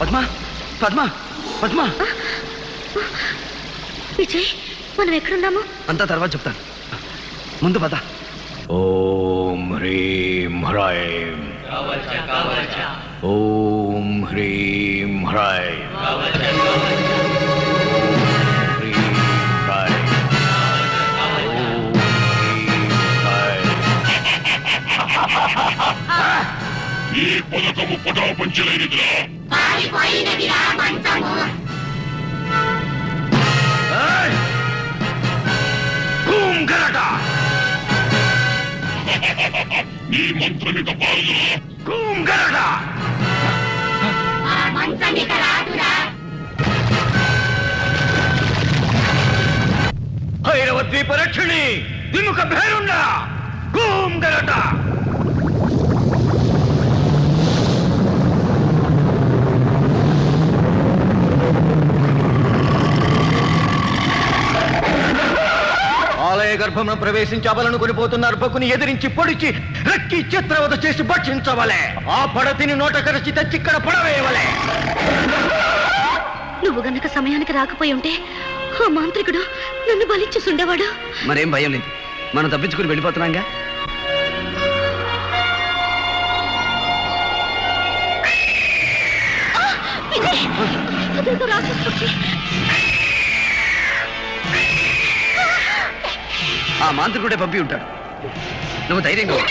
పద్మ, పద్మ, పద్మ. విజయ్, మనం ఎక్కడున్నాము? అంతా తర్వాత చెప్తాను. ముందు పద. ఓం హ్రీం హ్రైం, ఓం హ్రీం హ్రైం, హ్రీం హ్రైం, ఓం హ్రీం హ్రైం. ఈ పథకము పటాపంచలేనిదిరా. ఏయ్! భూం గరట! నీ మంత్రమిక పారుదురా. భూం గరట! భైరవ ద్వీప రక్షిణి విముఖ భేరుండ భూం గరట! ఆలయ గర్భమును ప్రవేశించి అబలను కొనిపోతున్న అర్భకుని ఎదిరించి పొడిచి రెక్కి చిత్రవద చేసి భక్షించవలే. ఆ పడతిని నోట కరచి తెచ్చిక్కడ పడవేయవలే. నువ్వు గనక సమయానికి రాకపోయి ఉంటే ఆ మాంత్రికుడు నన్ను బలిచ్చేసుండేవాడు. మరేం భయం లేదు, మనం తప్పించుకుని వెళ్ళిపోతున్నాంగా. అదేదో రాక్షస పక్షి. ఆ మాంత్రికుడే పంపి ఉంటాడు. నువ్వు ధైర్యంగా ఉండు.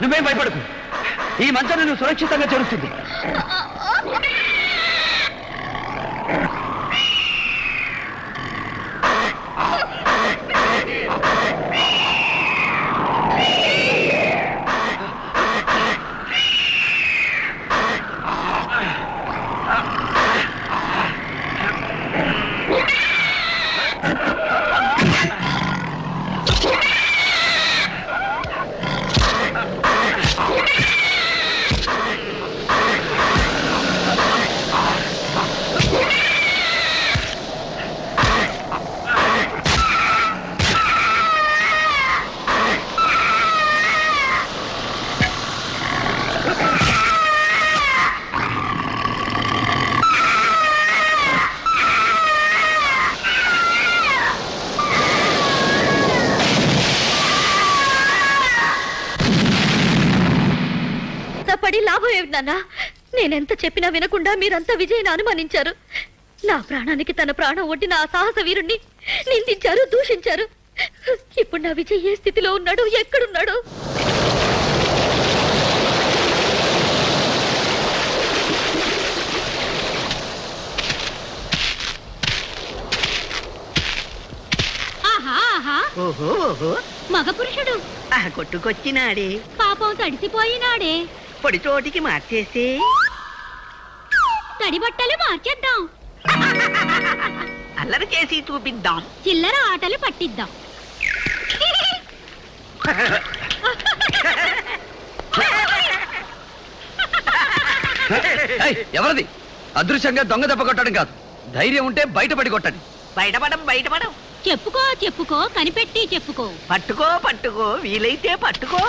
నువ్వేం భయపడకు. ఈ మంచం నువ్వు సురక్షితంగా చేరుస్తుంది. పడి లాభం ఏమిటి నాన్న? నేనెంత చెప్పినా వినకుండా మీరంతా విజయని అనుమానించారు. నా ప్రాణానికి తన ప్రాణం ఒడ్డిన ఆ సాహస వీరుణ్ణి నిందించారు, దూషించారు. ఇప్పుడు నా విజయ్ ఏ స్థితిలో ఉన్నాడు, ఎక్కడున్నాడు? ఓహో ఓహో మగ పురుషుడు కొట్టుకొచ్చినాడే, పాపం తడిసిపోయినాడే. పొడి చోటికి మార్చేస్తే తడి బట్టలు మార్చేద్దాం, అల్లరి చేసి చూపిద్దాం, చిల్లర ఆటలు పట్టిద్దాం. ఎవరిది? అదృశ్యంగా దొంగ దెబ్బ కొట్టడం కాదు, ధైర్యం ఉంటే బయటపడి కొట్టండి. బయటపడం చెప్పుకో చెప్పుకో, కనిపెట్టి చెప్పుకో. పట్టుకో వీలైతే పట్టుకో.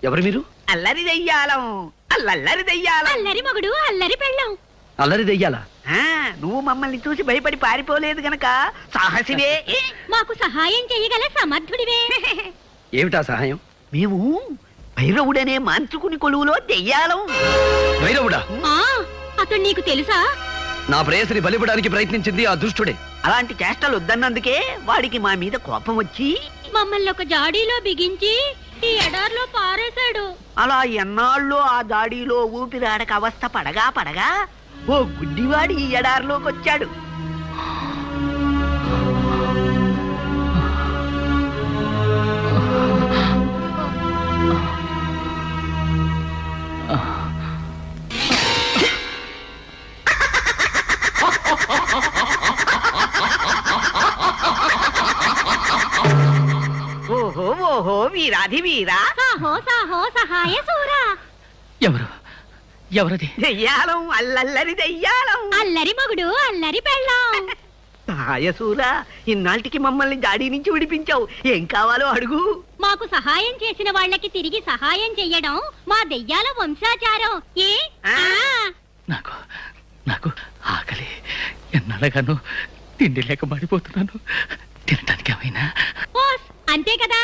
ఎవరు మీరు? అల్లరి దెయ్యాలం, అల్లరి దెయ్యాలం. అల్లరి మగుడు, అల్లరి పెళ్ళాం. అల్లరి దెయ్యాలా? నువ్వు మమ్మల్ని చూసి భయపడి పారిపోలేదు గనక సాహసివే. మాకు సహాయం చేయగల సమర్థుడివే. ఏమిటా సహాయం? మేము భైరవుడనే మాంత్రికుని కొలువులో దెయ్యాలం. భైరవుడా? అతడు నీకు తెలుసా? నా ప్రేయసిని బలిపడానికి ప్రయత్నించింది ఆ దుష్టుడే. అలాంటి చేష్టలు వద్దన్నందుకే వాడికి మా మీద కోపం వచ్చి మమ్మల్ని ఒక జాడీలో బిగించి ఈ ఎడార్లో పారేశాడు. అలా ఎన్నాళ్ళు ఆ దాడిలో ఊపిరాడక అవస్థ పడగా ఓ గుడ్డివాడి ఈ ఎడారిలోకి వచ్చాడు. ఓహో వీరాధి వీరా, సాహో సాహో సహాయ సూరా. ఎవరది? దెయ్యాలం, అల్లరి దెయ్యాలం. అల్లరి మగుడు, అల్లరి పెళ్ళాం. సహాయసూరా, ఇన్నాళ్ళకి మమ్మల్ని జాడీ నుంచి విడిపించావు. ఏం కావాలో అడుగు. మాకు సహాయం చేసిన వాళ్ళకి తిరిగి సహాయం చెయ్యడం మా దెయ్యాల వంశాచారం. ఏ నాకు ఆకలి, ఎన్నాళ్ళగాను తిండి లేక మాడిపోతున్నాను. తినటానికి ఏమైనా? అంతే కదా.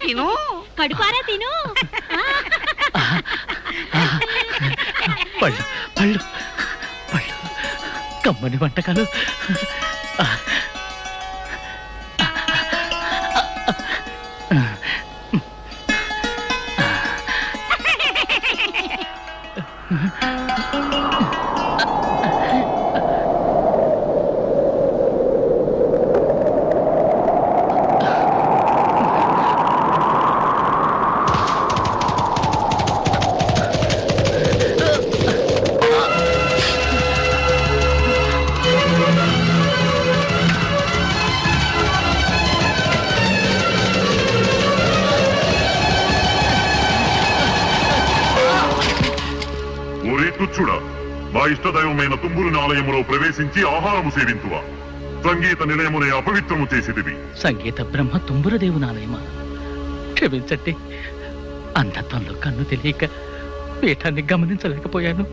తిను, కడుపారా తిను. పళ్ళు పళ్ళు పళ్ళు, కమ్మని వంటకాలు. తుచ్చుడా, మా ఇష్టదైవమైన తుంబురుని ఆలయములో ప్రవేశించి ఆహారము సేవింతువా? సంగీత నిలయమునే అపవిత్రము చేసిదివి. సంగీత బ్రహ్మ తుంబురదేవునాలయమా? క్షమించండి, అంధత్వంలో కన్ను తెలియక పీఠాన్ని గమనించలేకపోయాను.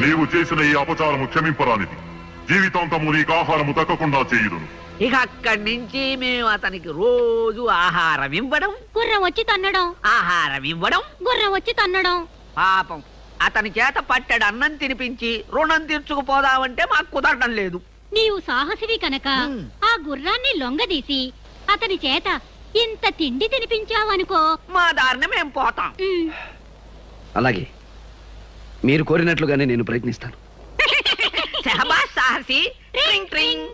నీవు చేసిన ఈ అపచారము క్షమింపరానిది. జీవితాంతము నీకు ఆహారము దక్కకుండా చేయుదును. ఇక అక్కడి నుంచి మేము అతనికి రోజు ఆహారం ఇవ్వడం, గుర్రం వచ్చి తన్నడం, ఆహారం ఇవ్వడం, గుర్రం వచ్చి తన్నడం. పాపం అతని చేత పట్టెడు అన్నం తినిపించి రుణం తీర్చుకుపోదామంటే మాకు కుదరడం లేదు. నీవు సాహసివి కనుక ఆ గుర్రాన్ని లొంగదీసి అతని చేత ఇంత తిండి తినిపించావనుకో, మా దారిన మేము పోతాం. అలాగే మీరు కోరినట్లుగానే నేను ప్రయత్నిస్తాను. శహబాజ్ సాహసి. ట్రింగ్ ట్రింగ్.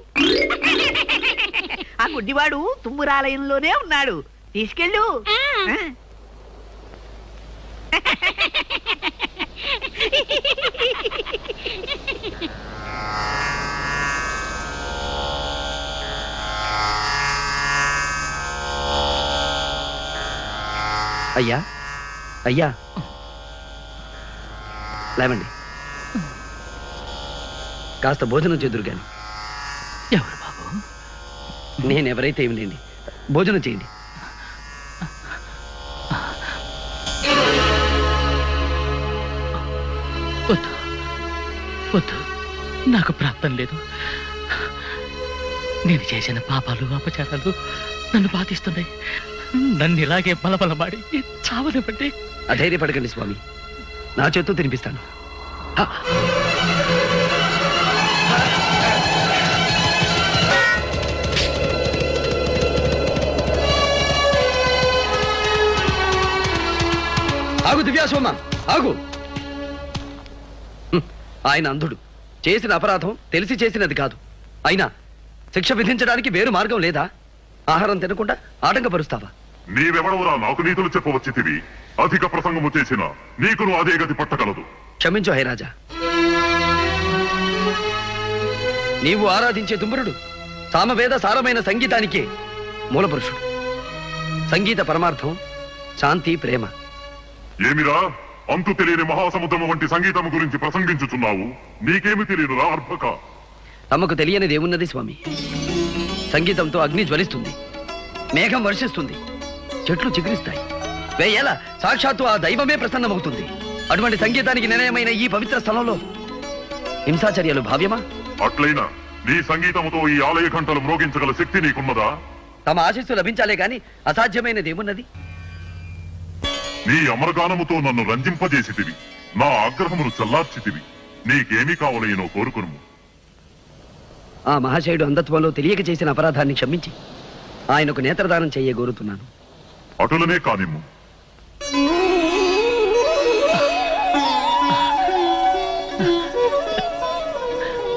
ఆ గుడ్డివాడు తుమ్మురాలయంలోనే ఉన్నాడు, తీసుకెళ్ళు. అయ్యా అయ్యా లేవండి, కాస్త భోజనం చేదురు గాని. ఎవరు బాబు? నేనెవరైతే ఏమి లేండి, భోజనం చేయండి. వద్దు వద్దు, నాకు ప్రాప్తం లేదు. నేను చేసిన పాపాలు అపచారాలు నన్ను బాధిస్తున్నాయి. నన్ను ఇలాగే బలబలమాడి చావనివ్వండి. అధైర్యపడకండి స్వామి, నా చేత్తో తినిపిస్తాను. ఆగు దివ్యాసోమ, ఆగు. ఆయన అంధుడు, చేసిన అపరాధం తెలిసి చేసినది కాదు. అయినా శిక్ష విధించడానికి వేరు మార్గం లేదా? ఆహారం తినకుండా ఆటంకపరుస్తావా? నీవెవడవురా నాకు నీతులు చెప్పవచ్చితివి? అధిక ప్రసంగము చేసిన నీకును అదే గతి పట్టగలదు. క్షమించు హైరాజా. నీవు ఆరాధించే తుమ్మురుడు సామవేద సారమైన సంగీతానికే మూలపురుషుడు. సంగీత పరమార్థం శాంతి, ప్రేమ. ఏమిరా అంతు తెలియని మహాసముద్రము వంటి సంగీతము గురించి ప్రసంగించుచున్నావు? నీకేమి తెలియనురా అర్భక? తమకు తెలియనిది ఏమున్నది స్వామి? సంగీతంతో అగ్ని జ్వలిస్తుంది, మేఘం వర్షిస్తుంది, చెట్లు చిగురిస్తాయి, వేయేలా సాక్షాత్తు ఆ దైవమే ప్రసన్నమవుతుంది. అటువంటి సంగీతానికి నిర్ణయమైన ఈ పవిత్ర స్థలంలో హింసాచర్యలు భావ్యమా? అట్లయినా నీ సంగీతముతో ఈ ఆలయ ఘంటలు మ్రోగించగల శక్తి నీకున్నదా? తమ ఆశీస్సు లభించాలే గాని అసాధ్యమైనది ఏమున్నది? నీ అమరగానముతో నన్ను రంజింపజేసితివి, నా ఆగ్రహమును చల్లార్చితివి. నీకేమి కావలయనో కోరుకును. ఆ మహాశయుడు అంధత్వంలో తెలియక చేసిన అపరాధాన్ని క్షమించి ఆయనకు నేత్రదానం చెయ్య కోరుతున్నాను. అటులనే కానిమ్ము.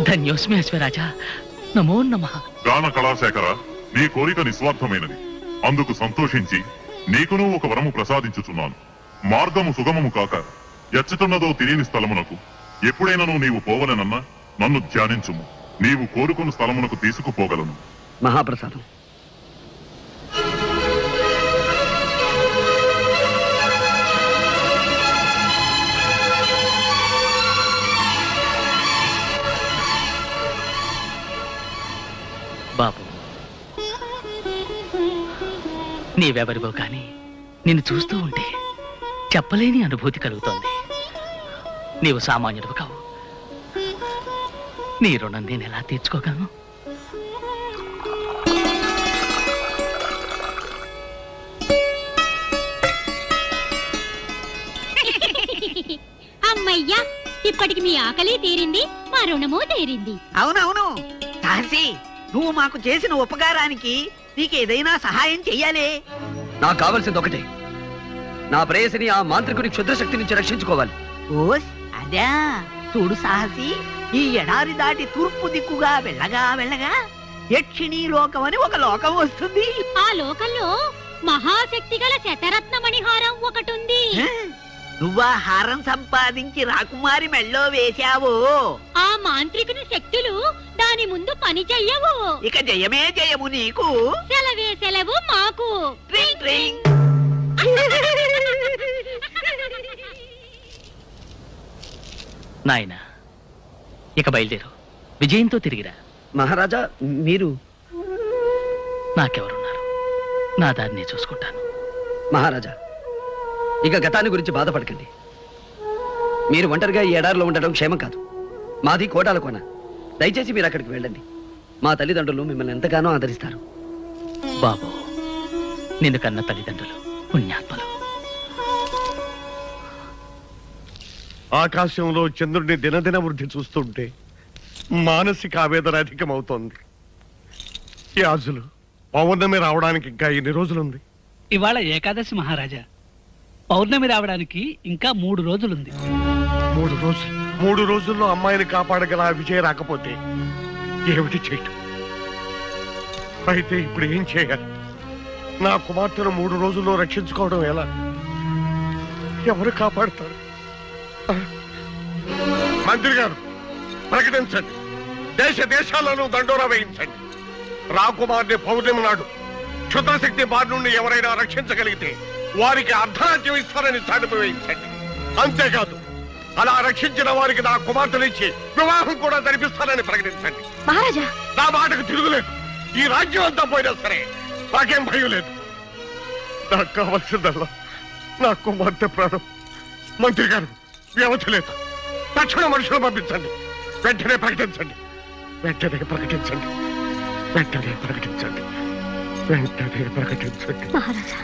ధన్యోస్మి అశ్వరాజా, నమో నమః. గాన కళాశేఖర, నీ కోరిక నిస్వార్థమైనది. అందుకు సంతోషించి నీకును ఒక వరము ప్రసాదించుచున్నాను. మార్గము సుగమము కాక ఎచ్చటున్నదో తెలియని స్థలమునకు ఎప్పుడైనా నీవు పోవలనన్నా నన్ను ధ్యానించుము. నీవు కోరుకున్న స్థలమునకు తీసుకుపోగలను. మహాప్రసాదం. బాబు, నీవెవరివో కానీ నిన్ను చూస్తూ ఉంటే చెప్పలేని అనుభూతి కలుగుతోంది. నీవు సామాన్యుడు కావు. నీ రుణం నేను ఎలా తీర్చుకోగలను? అమ్మయ్యా, ఇప్పటికి మీ ఆకలి తీరింది, మా రుణము తీరింది. అవునవును సాహసి, నువ్వు మాకు చేసిన ఉపకారానికి నీకేదైనా సహాయం చెయ్యాలే. నాకు కావలసింది ఒకటే, నా ప్రేయసిని ఆ మాంత్రికుని క్షుద్రశక్తి నుంచి రక్షించుకోవాలి. ఓస్ అదా. చూడు సాహసి, ఈ ఎడారి దాటి తూర్పు దిక్కుగా వెళ్ళగా వెళ్ళగా యక్షిణీ లోకం అని ఒక లోకం వస్తుంది. ఆ లోకంలో మహాశక్తి గల శతరత్నమణిహారం ఒకటుంది. నువ్వా హారం సంపాదించి రాకుమారి మెళ్ళో వేశావో, ఆ మాంత్రికుని శక్తులు దాని ముందు పని చెయ్యవు. ఇక జయమే జయము నీకు. సెలవే సెలవు మాకు. ట్రింగ్ ట్రింగ్. నాయనా, ఇక బయలుదేరు. విజయంతో తిరిగిరా. మహారాజా, మీరు? నాకెవరున్నారు? నా దారిని చూసుకుంటాను. మహారాజా, ఇక గతాన్ని గురించి బాధపడకండి. మీరు ఒంటరిగా ఈ ఎడారిలో ఉండడం క్షేమం కాదు. మాది కోటాల కోన. దయచేసి మీరు అక్కడికి వెళ్ళండి. మా తల్లిదండ్రులు మిమ్మల్ని ఎంతగానో ఆదరిస్తారు. బాబు, నిన్ను కన్న తల్లిదండ్రులు పుణ్యాత్మలు. ఆకాశంలో చంద్రుడిని దినదిన వృద్ధి చూస్తుంటే మానసిక ఆవేదన అధికమవుతోంది. యాజులు, పౌర్ణమి రావడానికి ఇంకా ఎన్ని రోజులుంది? ఇవాళ ఏకాదశి మహారాజా. పౌర్ణమి రావడానికి ఇంకా 3 రోజులుంది. 3 రోజులు? 3 రోజుల్లో అమ్మాయిని కాపాడగల ఆ విజయ రాకపోతే ఏమిటి చేయటం? అయితే ఇప్పుడు ఏం చేయాలి? నా కుమార్తెను 3 రోజుల్లో రక్షించుకోవడం ఎలా? ఎవరు కాపాడతారు? మంత్రి గారు, ప్రకటించండి. దేశాలను దండోరా వేయించండి. రాకుమార్ని పౌర్ణమి నాడు క్షుద్రశక్తి బారి నుండి ఎవరైనా రక్షించగలిగితే వారికి అర్ధరాజ్యం ఇస్తారని చాటిపి వేయించండి. అంతేకాదు, అలా రక్షించిన వారికి నా కుమార్తెనిచ్చి వివాహం కూడా జరిపిస్తానని ప్రకటించండి. మహారాజా, నా మాటకు తిరుగులేదు. ఈ రాజ్యం అంతా పోయినా సరే నాకేం భయం లేదు. నాకు కావాల్సిందల్లా నా కుమార్తె ప్రాణం. మంత్రి గారు, వ్యవధి లేదు. తక్షణ మనుషులు పంపించండి. వెంటనే ప్రకటించండి. వెంటనే ప్రకటించండి. వెంటనే ప్రకటించండి. వెంటనే ప్రకటించండి. మహారాజా.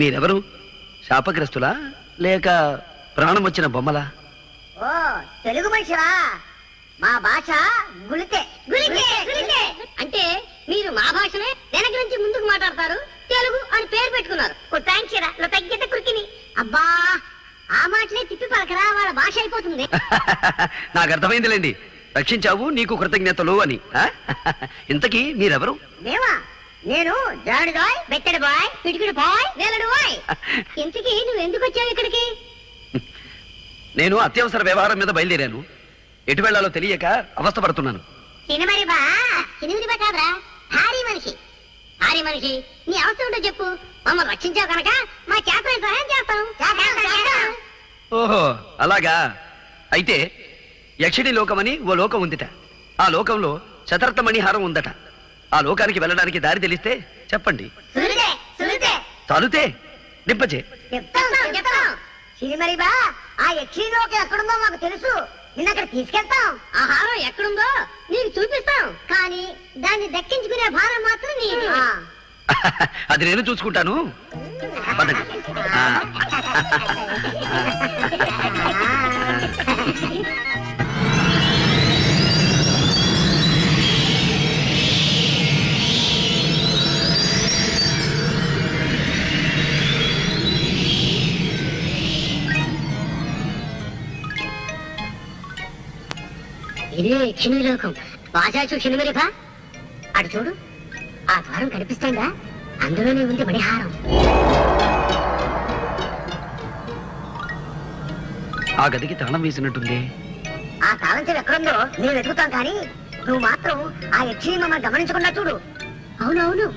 మీరెవరు? శాపగ్రస్తులా లేక ప్రాణం వచ్చిన బొమ్మలా? ఓ, తెలుగు మనిషివా? మా భాష గుళితే. అంటే మీరు మా భాషనే వెనక నుంచి ముందుకు మాట్లాడతారు, తెలుగు అని పేరు పెట్టుకున్నారు. తగ్గితే కురికిని. అబ్బా, ఆ మాటలే తిప్పి పలకరా, వాళ్ళ భాష అయిపోతుంది. నాకు అర్థమైందిలేండి. రక్షించావు, నీకు కృతజ్ఞతలు అని. ఇంతకీ మీరెవరు? మేమా? నేను జాడు బాయ్, బెత్తడి బాయ్, పిటికిడి బాయ్, నేలడు బాయ్. ఇంతకీ నువ్వు ఎందుకు వచ్చావు ఇక్కడికి? నేను అత్యవసర వ్యవహారం మీద బయలుదేరాను. ఎటు వెళ్లాలో తెలియక అవస్థపడుతున్నాను. సినిమరి బా, సినిమిది బా కాదురా, భారీ మనిషి. భారీ మనిషి, నీ అవసరం ఉంటో చెప్పు. మమ్మల్ని రక్షించావు కనుక మా చేతని సహాయం చేస్తాం. ఓహో, అలాగా. అయితే యక్షిణి లోకమని ఓ లోకం ఉందిట. ఆ లోకంలో శతార్థ మణిహారం ఉందట. ఆ లోకానికి వెళ్ళడానికి దారి తెలిస్తే చెప్పండి. చదివితే నిప్పచే చెప్తాం. సినిమరి బా, ఆ యక్షిణి లోకం ఎక్కడుందో మాకు తెలుసు. నిన్న అక్కడ తీసుకెళ్తాం. ఆ హారం ఎక్కడుందో నీకు చూపిస్తాం. కానీ దాన్ని దక్కించుకునే భారం మాత్రం నీది. అది నేను చూసుకుంటాను. పదండి. ఇదే యక్షిణీలోకం బాజాచు క్షణిమరిపా అటు చూడు ఆ ద్వారం కనిపిస్తాందా అందులోనే ఉంది మణిహారం ఆ గదికి తాళం వేసినట్టుంది. ఆ తాళం చెవి ఎక్కడుందో మేము వెతుకుతాం కానీ నువ్వు మాత్రం ఆ యక్షిని మమ్మల్ని గమనించకుండా చూడు. అవునవును.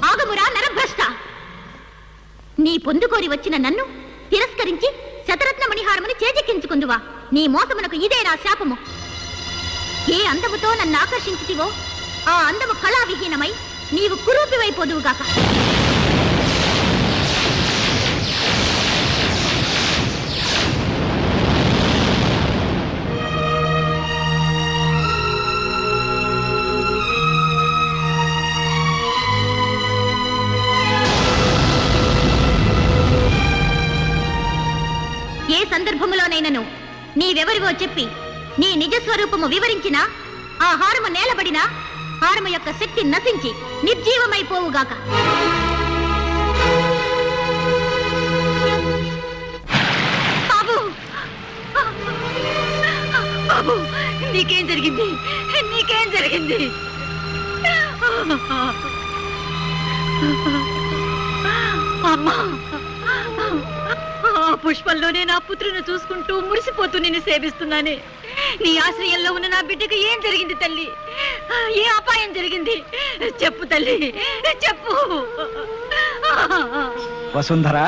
ఆగమురా నరభ్రష్ట! నీ పొందుకోరి వచ్చిన నన్ను తిరస్కరించి శతరత్న మణిహారముని చేజెక్కించుకుందువా? నీ మోసమునకు ఇదే నా శాపము. ఏ అందముతో నన్ను ఆకర్షించితివో ఆ అందము కళావిహీనమై నీవు కురూపివైపోదువుగాక. ఏ సందర్భములోనైనను నీవెవరివో చెప్పి నీ నిజస్వరూపము వివరించినా ఆ హారము నేలబడినా హారము యొక్క శక్తి నశించి నిర్జీవమైపోవుగాక. బాబు బాబు, నీకేం జరిగింది? నీకేం జరిగింది? అమ్మా, ఆ పుష్పంలోనే నా పుత్రుని చూసుకుంటూ మురిసిపోతూ నిన్ను సేవిస్తున్నానే. నీ ఆశ్రయంలో ఉన్న నా బిడ్డకు ఏం జరిగింది తల్లి? ఏ అపాయం జరిగింది? చెప్పు తల్లి, చెప్పు. వసుంధర,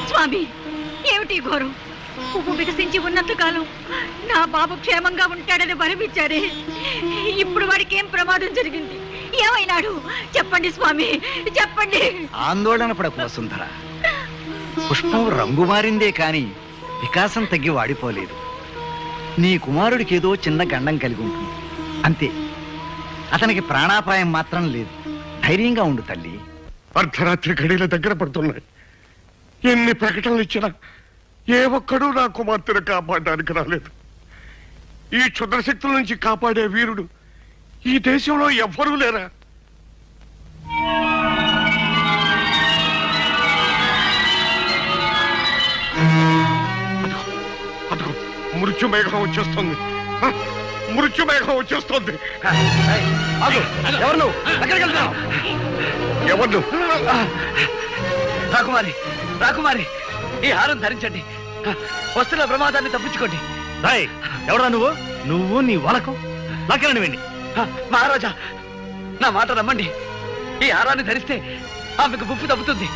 స్వామి, ఏమిటి ఘోరం? పువ్వు వికసించి ఉన్నంత కాలం నా బాబు క్షేమంగా ఉంటాడని వరమిచ్చారే. ఇప్పుడు వాడికి ఏం ప్రమాదం జరిగింది? ఏమైనాడు? చెప్పండి స్వామి, చెప్పండి. ఆందోళన పడకు వసుంధర. పుష్పం రంగు మారిందే కాని వికాసం తగ్గి వాడిపోలేదు. నీ కుమారుడికి ఏదో చిన్న గండం కలిగి ఉంటుంది, అంతే. అతనికి ప్రాణాపాయం మాత్రం లేదు. ధైర్యంగా ఉండు తల్లి. అర్ధరాత్రి గడియల దగ్గర పడుతున్నాయి. ఎన్ని ప్రకటనలు ఇచ్చినా ఏ ఒక్కడూ నా కుమార్తెను కాపాడడానికి రాలేదు. ఈ క్షుద్రశక్తుల నుంచి కాపాడే వీరుడు ఈ దేశంలో ఎవ్వరూ లేరా? అదిగో మృత్యు మేఘం వచ్చేస్తుంది. మృత్యు మేఘం వచ్చేస్తుంది. ఎవరు? ఎక్కడికి వెళ్తున్నావు? ఎవరు? రాకుమారి, రాకుమారి, ఈ హారం ధరించండి. వస్తున్న ప్రమాదాన్ని తప్పించుకోండి. ఎవరా నువ్వు? నువ్వు నీ వలకం లాకెళ్ళండి వెండి. మహారాజా, నా మాట నమ్మండి. ఈ హారాన్ని ధరిస్తే ఆమెకు ముప్పు తప్పుతుంది.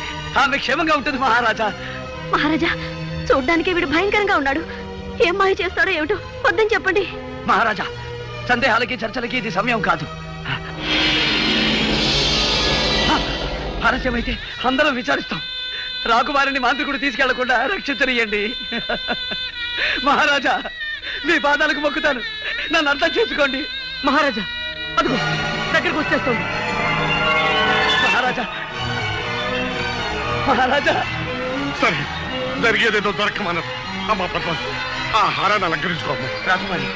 ఆమె క్షేమంగా ఉంటుంది మహారాజా. మహారాజా, చూడ్డానికి వీడు భయంకరంగా ఉన్నాడు. ఏం మాయ చేస్తాడో ఏమిటో, వద్దని చెప్పండి. మహారాజా, సందేహాలకి చర్చలకి ఇది సమయం కాదు. ఆలస్యమైతే అందరం విచారిస్తాం. రాకుమారిని మాంత్రికుడు తీసుకెళ్లకుండా రక్షించనియండి. మహారాజా, మీ పాదాలకు మొక్కుతాను, నన్ను అర్థం చేసుకోండి. మహారాజా, అదిగో దగ్గరకు వచ్చేస్తుంది. మహారాజా, మహారాజా. సరే, జరిగేదేదో దొరకమన్నారు. అమ్మా పద్మ, ఆ హారాన్ని అలంకరించుకోమ్మా. రాకుమారి,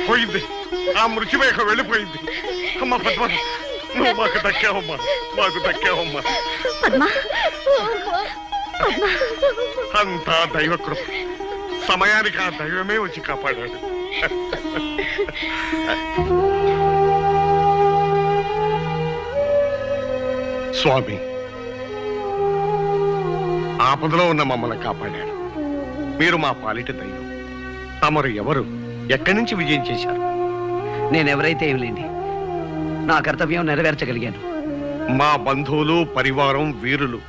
పోయింది. ఆ మృత్యుమేఘం వెళ్ళిపోయింది. అమ్మా పద్మ, నువ్వు మాకు దక్కావమ్మా, మాకు దక్కావమ్మా. అంతా దైవ కృప. సమయానికి ఆ దైవమే వచ్చి కాపాడాడు. స్వామి, ఆపదలో ఉన్న మమ్మల్ని కాపాడాడు. మీరు మా పాలిట దైవం. తమరు ఎవరు? ఎక్కడి నుంచి విజయం చేశారు? నేనెవరైతే ఏం లేండి, నా కర్తవ్యం నెరవేర్చగలిగాను. మా బంధువులు, పరివారం, వీరులు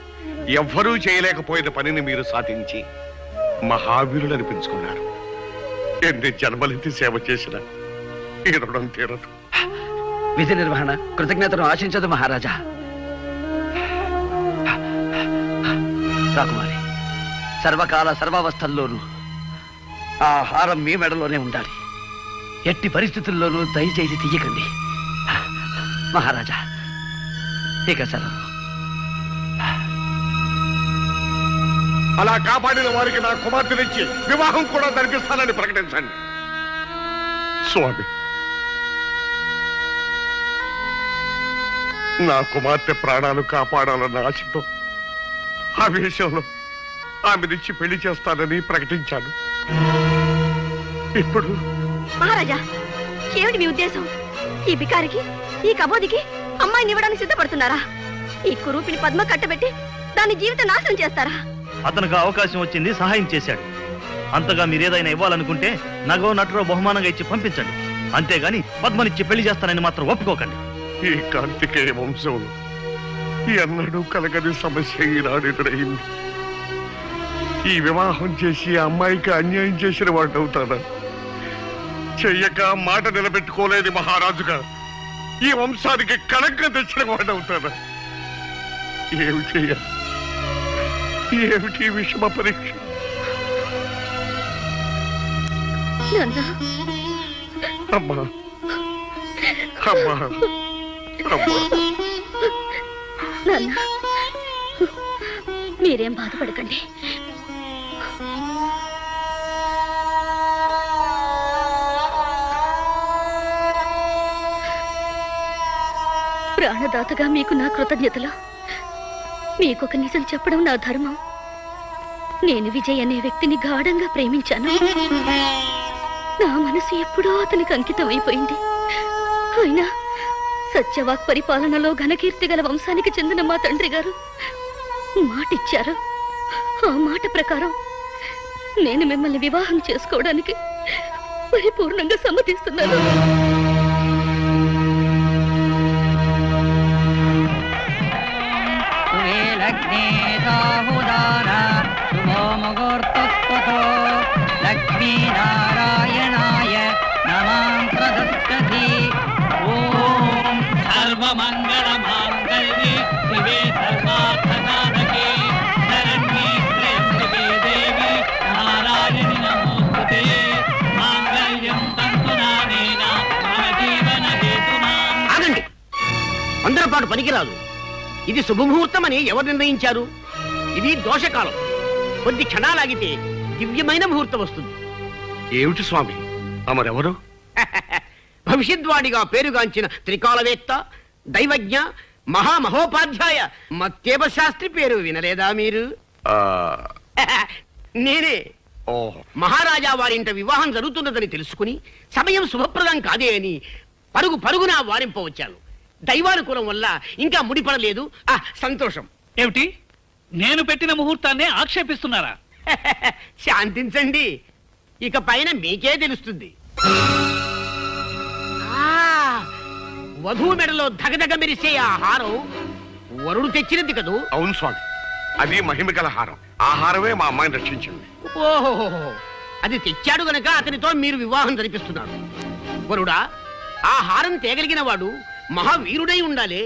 ఎవ్వరూ చేయలేకపోయిన పనిని మీరు సాధించి మహావీరులు అనిపించుకున్నారు. ఎన్ని జన్మలెత్తి సేవ చేసిన ఈ రుణం తీరదు. విధి నిర్వహణ కృతజ్ఞతను ఆశించదు మహారాజా. రాకుమారి, సర్వకాల సర్వావస్థల్లోనూ ఆ హారం మీ మెడలోనే ఉండాలి. ఎట్టి పరిస్థితుల్లోనూ దయచేసి తీయకండి మహారాజా. ఇక సెలవు. అలా కాపాడిన వారికి నా కుమార్తెనిచ్చి వివాహం కూడా జరిపిస్తానని ప్రకటించండి. స్వామి, నా కుమార్తె ప్రాణాలు కాపాడాలన్న ఆశతో ఆవేశంలో ఆమెనిచ్చి పెళ్లి చేస్తానని ప్రకటించాను. ఇప్పుడు మహారాజా, ఏమిటి మీ ఉద్దేశం? ఈ బికారికి, ఈ కబోదికి అమ్మాయిని ఇవ్వడానికి సిద్ధపడుతున్నారా? ఈ కురూపిని పద్మ కట్టబెట్టి దాని జీవిత నాశనం చేస్తారా? అతనికి అవకాశం వచ్చింది, సహాయం చేశాడు. అంతగా మీరేదైనా ఇవ్వాలనుకుంటే నగో నటరో బహుమానంగా ఇచ్చి పంపించండి. అంతేగాని పద్మనిచ్చి పెళ్లి చేస్తానని మాత్రం ఒప్పుకోకండి. ఈ కార్తికేయ వంశంలో ఎన్నడూ కలగని సమస్య ఈనాడు ఎదురైంది. ఈ వివాహం చేసి అమ్మాయికి అన్యాయం చేసిన వాడు అవుతాడా? చెయ్యక మాట నిలబెట్టుకోలేని మహారాజుగా ఈ వంశానికి కళంకం తెచ్చిన వాడు అవుతాడా? ఏమి చెయ్యాలి? ఏమిటి విషమ పరీక్ష? అమ్మా అమ్మా అమ్మా, నాన్న, మీరేం బాధపడకండి. ప్రాణదాతగా మీకు నా కృతజ్ఞతలు. మీకొక నిజం చెప్పడం నా ధర్మం. నేను విజయ్ అనే వ్యక్తిని గాఢంగా ప్రేమించాను. నా మనసు ఎప్పుడో అతనికి అంకితం అయిపోయింది. అయినా సత్యవాక్ పరిపాలనలో ఘనకీర్తి గల వంశానికి చెందిన మా తండ్రి గారు మాటిచ్చారు. ఆ మాట ప్రకారం నేను మిమ్మల్ని వివాహం చేసుకోవడానికి పరిపూర్ణంగా సమ్మతిస్తున్నాను. లక్ష్మీనారాయణాయ నమాం ప్రదత్తతి. ఓం సర్వమంగళ మాంగళ్యే శివే సర్వార్థసాధకే శరణ్యే త్ర్యంబకే దేవి నారాయణి నమోస్తుతే. మాంగళ్యం తంతునానేన మమ జీవన హేతునాం. ఆగండి, అందరి పాటు పనికిరాదు. ఇది శుభముహూర్తం అని ఎవరు నిర్ణయించారు? ఇది దోషకాలం. కొద్ది క్షణాలాగితే దివ్యమైన ముహూర్తం వస్తుంది. ఏమిటి స్వామి అమరెవరు? భవిష్యద్వాణిగా పేరుగాంచిన త్రికాలవేత్త, దైవజ్ఞ, మహామహోపాధ్యాయ మత్తేబ శాస్త్రి పేరు వినలేదా మీరు? నేనే. మహారాజా వారింట వివాహం జరుగుతున్నదని తెలుసుకుని సమయం శుభప్రదం కాదే అని పరుగు పరుగున వారింపవచ్చాను. దైవానుకూలం వల్ల ఇంకా ముడిపడలేదు. సంతోషం. ఏమిటి, నేను పెట్టిన ముహూర్తాన్ని ఆక్షేపిస్తున్నారా? శాంతించండి, ఇక పైన మీకే తెలుస్తుంది. వధువు మెడలో ధగధగ మెరిసే ఆ హారం వరుడు తెచ్చినది కదూ? అవును స్వామి, అది మహిమగల హారం. ఆ హారమే మా అమ్మాయిని రక్షించింది. ఓహో, అది తెచ్చాడు గనక అతనితో మీరు వివాహం జరిపిస్తున్నారు. వరుడా, ఆ హారం తేగలిగిన వాడు మహావీరుడై ఉండాలి.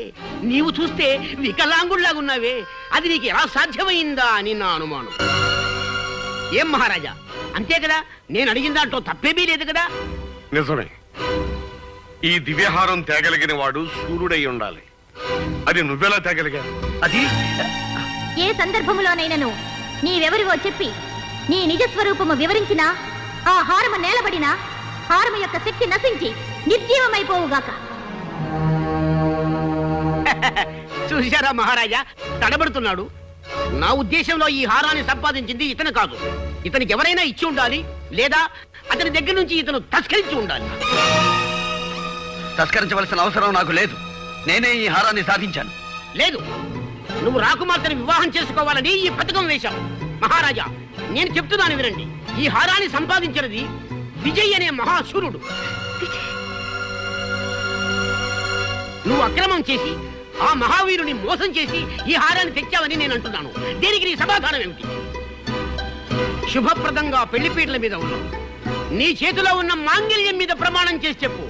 నీవు చూస్తే వికలాంగుళ్లాగున్నావే, అది నీకు ఎలా సాధ్యమైందా అని నా అనుమానం. ఏం మహారాజా, అంతే కదా? నేను అడిగిన దాంట్లో తప్పేమీ లేదు కదా? నిజమే. ఈ దివ్యహారం తేగలిగిన వాడు సూర్యుడై ఉండాలి. అది నువ్వెలా తేగలిగా? అది ఏ సందర్భంలోనైనను నీవెవరివో చెప్పి నీ నిజస్వరూపము వివరించినా ఆ హారము నేలబడినా హారము యొక్క శక్తి నశించి నిర్జీవమైపోవుగాక. చూశారా మహారాజా, తడబడుతున్నాడు. నా ఉద్దేశంలో ఈ హారాన్ని సంపాదించింది ఇతను కాదు. ఇతనికి ఎవరైనా ఇచ్చి ఉండాలి, లేదా అతని దగ్గర నుంచి ఇతను తస్కరించి ఉండాలి. తస్కరించవలసిన అవసరం నాకు లేదు. నేనే ఈ హారాన్ని సాధించాను. లేదు, నువ్వు రాకుమార్తెను వివాహం చేసుకోవాలని ఈ పథకం వేశావు. మహారాజా, నేను చెప్తున్నాను వినండి. ఈ హారాన్ని సంపాదించినది విజయ్ అనే మహాశూరుడు. నువ్వు అక్రమం చేసి ఆ మహావీరుని మోసం చేసి ఈ హారాన్ని తెచ్చావని నేను అంటున్నాను. దీనికి నీ సమాధానం ఏమిటి? శుభప్రదంగా పెళ్లిపీటల మీద ఉన్నావు. నీ చేతిలో ఉన్న మాంగళ్యం మీద ప్రమాణం చేసి చెప్పు,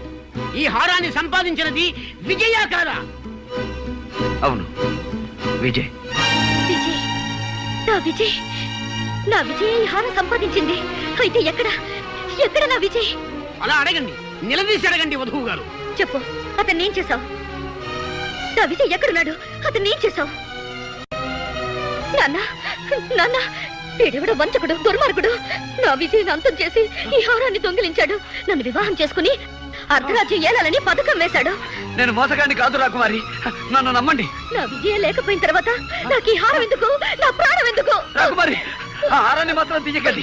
ఈ హారాన్ని సంపాదించినది విజయ కాదా? అవును, విజయ్. నా విజయ్ ఈ హారం సంపాదించింది. అయితే ఎక్కడ నా విజయ్? అలా అడగండి, నిలదీసి అడగండి వధువు గారు. చెప్పు, అతన్ని ఏం చేశావు? నా విజయ్ ఎక్కడున్నాడు? అతన్ని ఏం చేశావు? నాన్న వీడెవడో వంచకుడు, దుర్మార్గుడు. నా విజయ్ని అంతం చేసి ఈ హారాన్ని దొంగిలించాడు. నన్ను వివాహం చేసుకుని అర్ధరాజ్యం ఏలాలని పథకం వేశాడు. నేను మోసగాన్ని కాదు రాకుమారి, నన్ను నమ్మండి. నా విజయం లేకపోయిన తర్వాత నాకు ఈ హారం ఎందుకు? నా ప్రాణం ఎందుకు? రాకుమారి, ఆ హారాన్ని మాత్రం తీయకండి.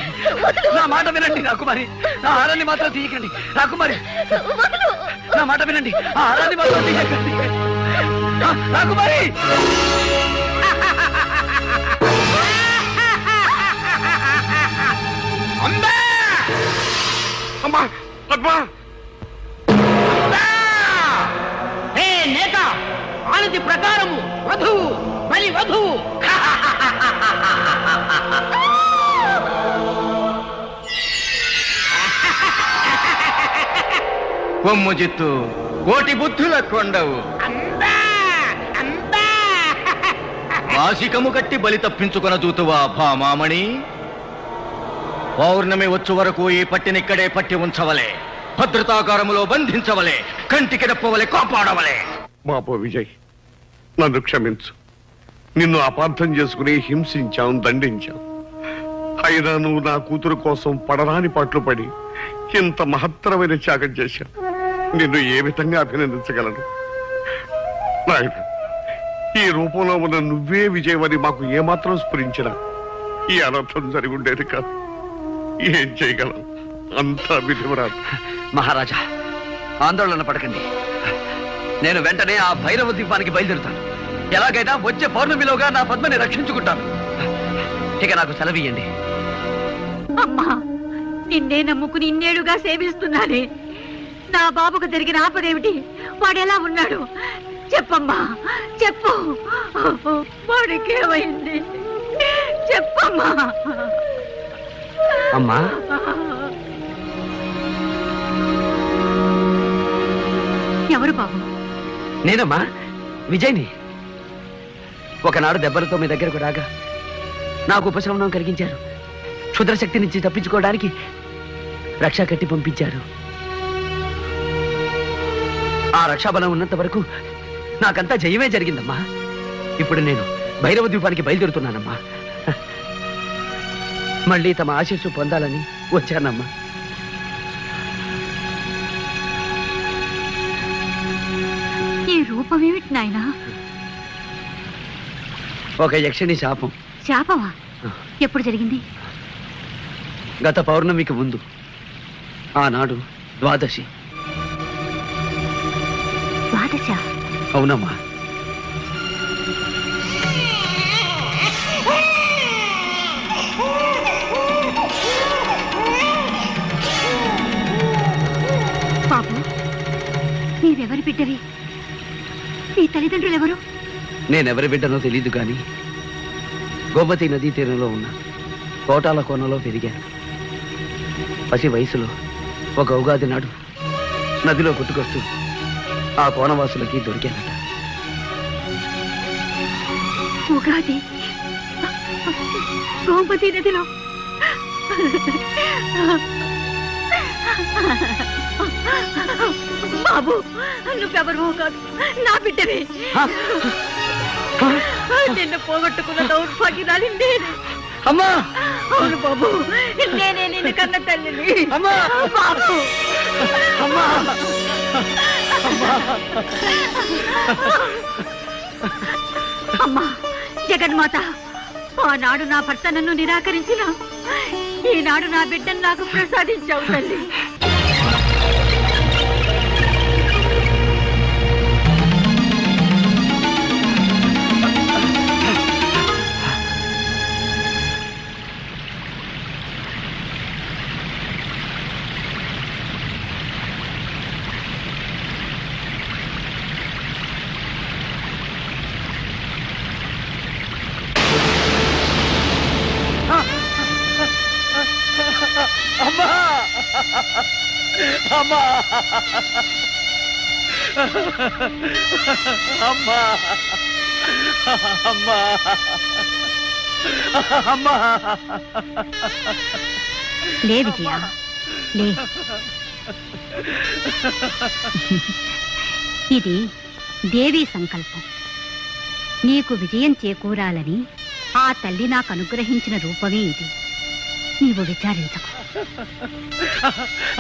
నా మాట వినండి రాకుమారి, ఆ హారాన్ని మాత్రం తీయకండి. రాకుమారి, నా మాట వినండి, ఆ హారాన్ని మాత్రం తీయకండి. రాకుమారి, అమ్మా పద్మ, హే నేత, ఆనతి ప్రకారము వధువు బలి వధువు. కొమ్ము జిత్తు కోటి బుద్ధుల కొండవు, మాసికము కట్టి బలి తప్పించుకొన చూతువా భామామణి. పౌర్ణమి వచ్చు వరకు ఈ పట్టినిక్కడే పట్టి ఉంచవలే, భద్రతాకారములో బంధించవలే, కంటికి రెప్పవలే కాపాడవలే. బాబు విజయ్, నన్ను క్షమించు. నిన్ను అపార్థం చేసుకుని హింసించాం, దండించాం. అయినా నువ్వు నా కూతురు కోసం పడరాని పాటలు పడి ఇంత మహత్తరమైన త్యాగం చేశావు. నిన్ను ఏ విధంగా అభినందించగలను? నాయన, ఈ రూపంలో ఉన్న నువ్వే విజయమని మాకు ఏమాత్రం స్ఫురించినా ఈ అనర్థం జరిగి ఉండేది కాదు. ఏం చేయగలం? అంతా విధివరాదు. మహారాజా, ఆందోళన పడకండి. నేను వెంటనే ఆ భైరవ ద్వీపానికి బయలుదేరుతాను. ఎలాగైనా వచ్చే పౌర్ణమిలోగా నా పద్మని రక్షించుకుంటాను. ఇక నాకు సెలవియ్యండి. అమ్మా, నిన్నే నమ్ముకుని ఇన్నేళ్లుగా సేవిస్తున్నానే. నా బాబుకు జరిగిన ఆపదేమిటి? వాడెలా ఉన్నాడు? చెప్పమ్మా, చెప్పు. వాడికేమైంది? చెప్పమ్మా. అమ్మా, ఎవరు బాబు? నేనమ్మా, విజయ్ని. ఒకనాడు దెబ్బలతో మీ దగ్గరకు రాగా నాకు ఉపశమనం కలిగించారు. క్షుద్రశక్తి నుంచి తప్పించుకోవడానికి రక్షా కట్టి పంపించారు. ఆ రక్షాబలం ఉన్నంత వరకు నాకంతా జయమే జరిగిందమ్మా. ఇప్పుడు నేను భైరవ ద్వీపానికి బయలుదేరుతున్నానమ్మా. మళ్ళీ తమ ఆశీస్సు పొందాలని వచ్చానమ్మా. ఈ రూపమేమిటి నాయనా? ఒక యక్షిణి శాపం. శాపమా? ఎప్పుడు జరిగింది? గత పౌర్ణమికి ముందు, ఆనాడు ద్వాదశి. ద్వాదశ? అవునమ్మా. బాబు, నీవెవరి బిడ్డవి? నీ తల్లిదండ్రులు ఎవరు? నేనెవరి బిడ్డనో తెలీదు కానీ గోమతి నదీ తీరంలో ఉన్న కోటాల కోనలో పెరిగాను. పసి వయసులో ఒక ఉగాది నాడు నదిలో కొట్టుకొస్తూ ఆ కోనవాసులకి దొరికానట. ఉగాది గోమతి నదిలో? బాబు, నువ్వెవరు కాదు, నా బిడ్డవే. నిన్ను పోగొట్టుకున్న దౌర్భాగ్యురాలి నేను. అమ్మా! అవును బాబు, నేనే నిన్ను కన్న తల్లిని. అమ్మా! బాబు! అమ్మా! అమ్మా, జగన్మాత, ఆనాడు నా భర్త నన్ను నిరాకరించిన ఈనాడు నా బిడ్డను నాకు ప్రసాదించావు తల్లి. అమ్మా! అమ్మా! అమ్మా! అమ్మా! అమ్మా లే విజయ లే. ఇది దేవీ సంకల్పం. నీకు విజయం చేకూరాలని ఆ తల్లి నాకు అనుగ్రహించిన రూపమే ఇది. నీవు విచారించకు.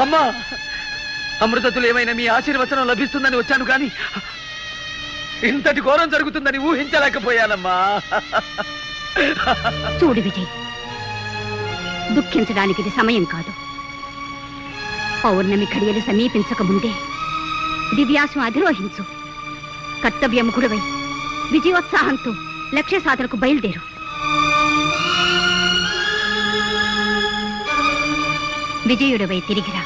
అమ్మా, అమృతతులు ఏమైనా మీ ఆశీర్వచనం లభిస్తుందని వచ్చాను కానీ ఇంతటి ఘోరం జరుగుతుందని ఊహించలేకపోయానమ్మా. చూడు విజయ్, దుఃఖించడానికి ఇది సమయం కాదు. పౌర్ణమి ఘడియలు సమీపించక ముందే దివ్యాసం అధిరోహించు. కర్తవ్యముఖుడవై విజయోత్సాహంతో లక్ష్య సాధనకు బయలుదేరు. విజయుడవై తిరిగిరా.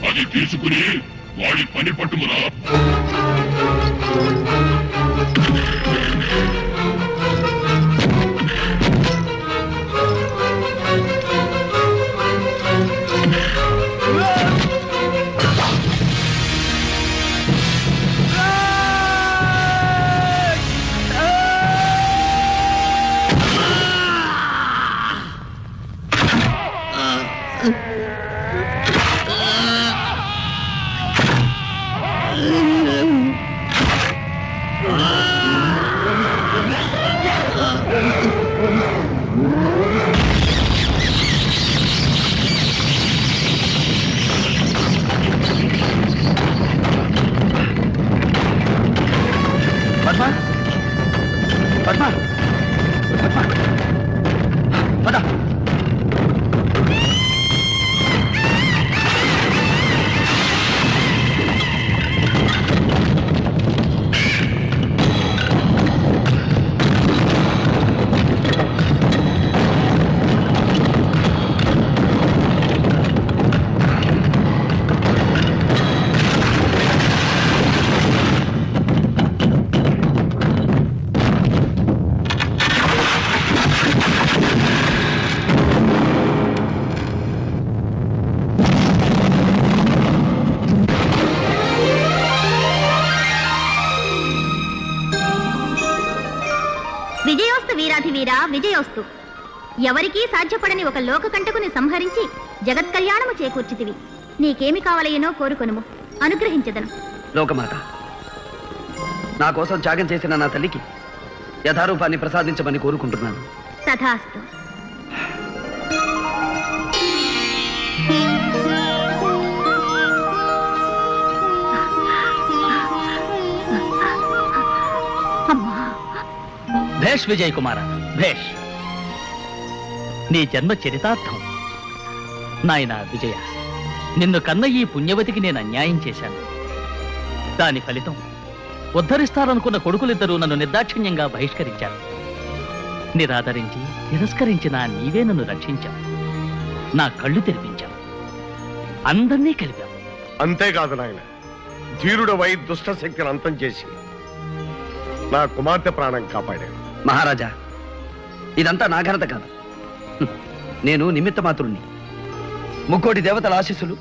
అది తీసుకుని వాడి పని పట్టుమురా. పద. విజయోస్తు వీరాధివీర విజయోస్తు. ఎవరికీ సాధ్యపడని ఒక లోకకంటకుని సంహరించి జగత్ కళ్యాణము చేకూర్చితివి. నీకేమి కావలయనో కోరుకొనుము, అనుగ్రహించదను. లోకమాత, నా కోసం త్యాగం చేసిన నా తల్లికి యథారూపాన్ని ప్రసాదించమని కోరుకుంటున్నాను. తథాస్తు. భేష్ విజయ్ కుమార, భేష్. నీ జన్మ చరితార్థం. నాయన విజయ, నిన్ను కన్న ఈ పుణ్యవతికి నేను అన్యాయం చేశాను. దాని ఫలితం ఉద్ధరిస్తారనుకున్న కొడుకులిద్దరూ నన్ను నిర్దాక్షిణ్యంగా బహిష్కరించారు. నిరాదరించి తిరస్కరించిన నీవే నన్ను రక్షించావు. నా కళ్ళు తెరిపించావు, అందరినీ కలిపావు. అంతేకాదు నాయన, ధీరుడవై దుష్ట శక్తిని అంతం చేసి నా కుమార్తె ప్రాణం కాపాడాను. మహారాజా, ఇదంతా నా ఘనత కాదు. నేను నిమిత్త మాత్రుణ్ణి. ముక్కోటి దేవతల ఆశీస్సులు,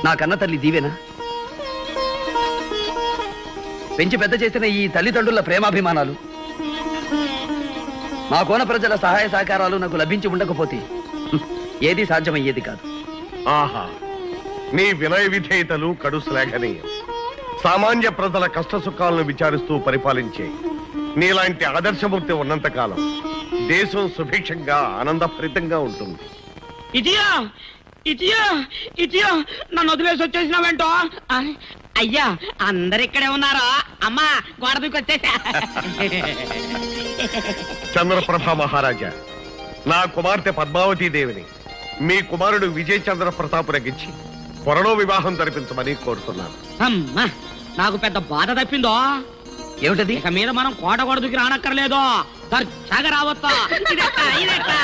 నా కన్న తల్లి దీవెన, పెంచి పెద్ద చేసిన ఈ తల్లిదండ్రుల ప్రేమాభిమానాలు, మా కోన ప్రజల సహాయ సహకారాలు నాకు లభించి ఉండకపోతే ఏది సాధ్యమయ్యేది కాదు. ఆహా, నీ వినయ విధేయతలు కడు శ్లాఘనీయం. సామాన్య ప్రజల కష్ట సుఖాలను విచారిస్తూ పరిపాలించే నీలాంటి ఆదర్శమూర్తి ఉన్నంత కాలం దేశం సుభిక్షంగా ఆనందభరితంగా ఉంటుంది. ఇటియా ఇటియా ఇటియా నన్ను వదిలేసి వచ్చేసినావేంటో? అయ్యా, అందరు ఇక్కడే ఉన్నారా? అమ్మా, గోడ దూకొచ్చేసా. చంద్రప్రభ మహారాజా, నా కుమార్తె పద్మావతీ దేవిని మీ కుమారుడు విజయ్ చంద్ర ప్రతాపునకిచ్చి త్వరలో వివాహం జరిపించమని కోరుతున్నాను. అమ్మా, నాకు పెద్ద బాధ తప్పిందో. ఏమిటది? ఇక మీద మనం కోట గోడ దూకి రానక్కర్లేదు, దర్జాగా రావచ్చా. ఇదెట్టా, ఇదెట్టా.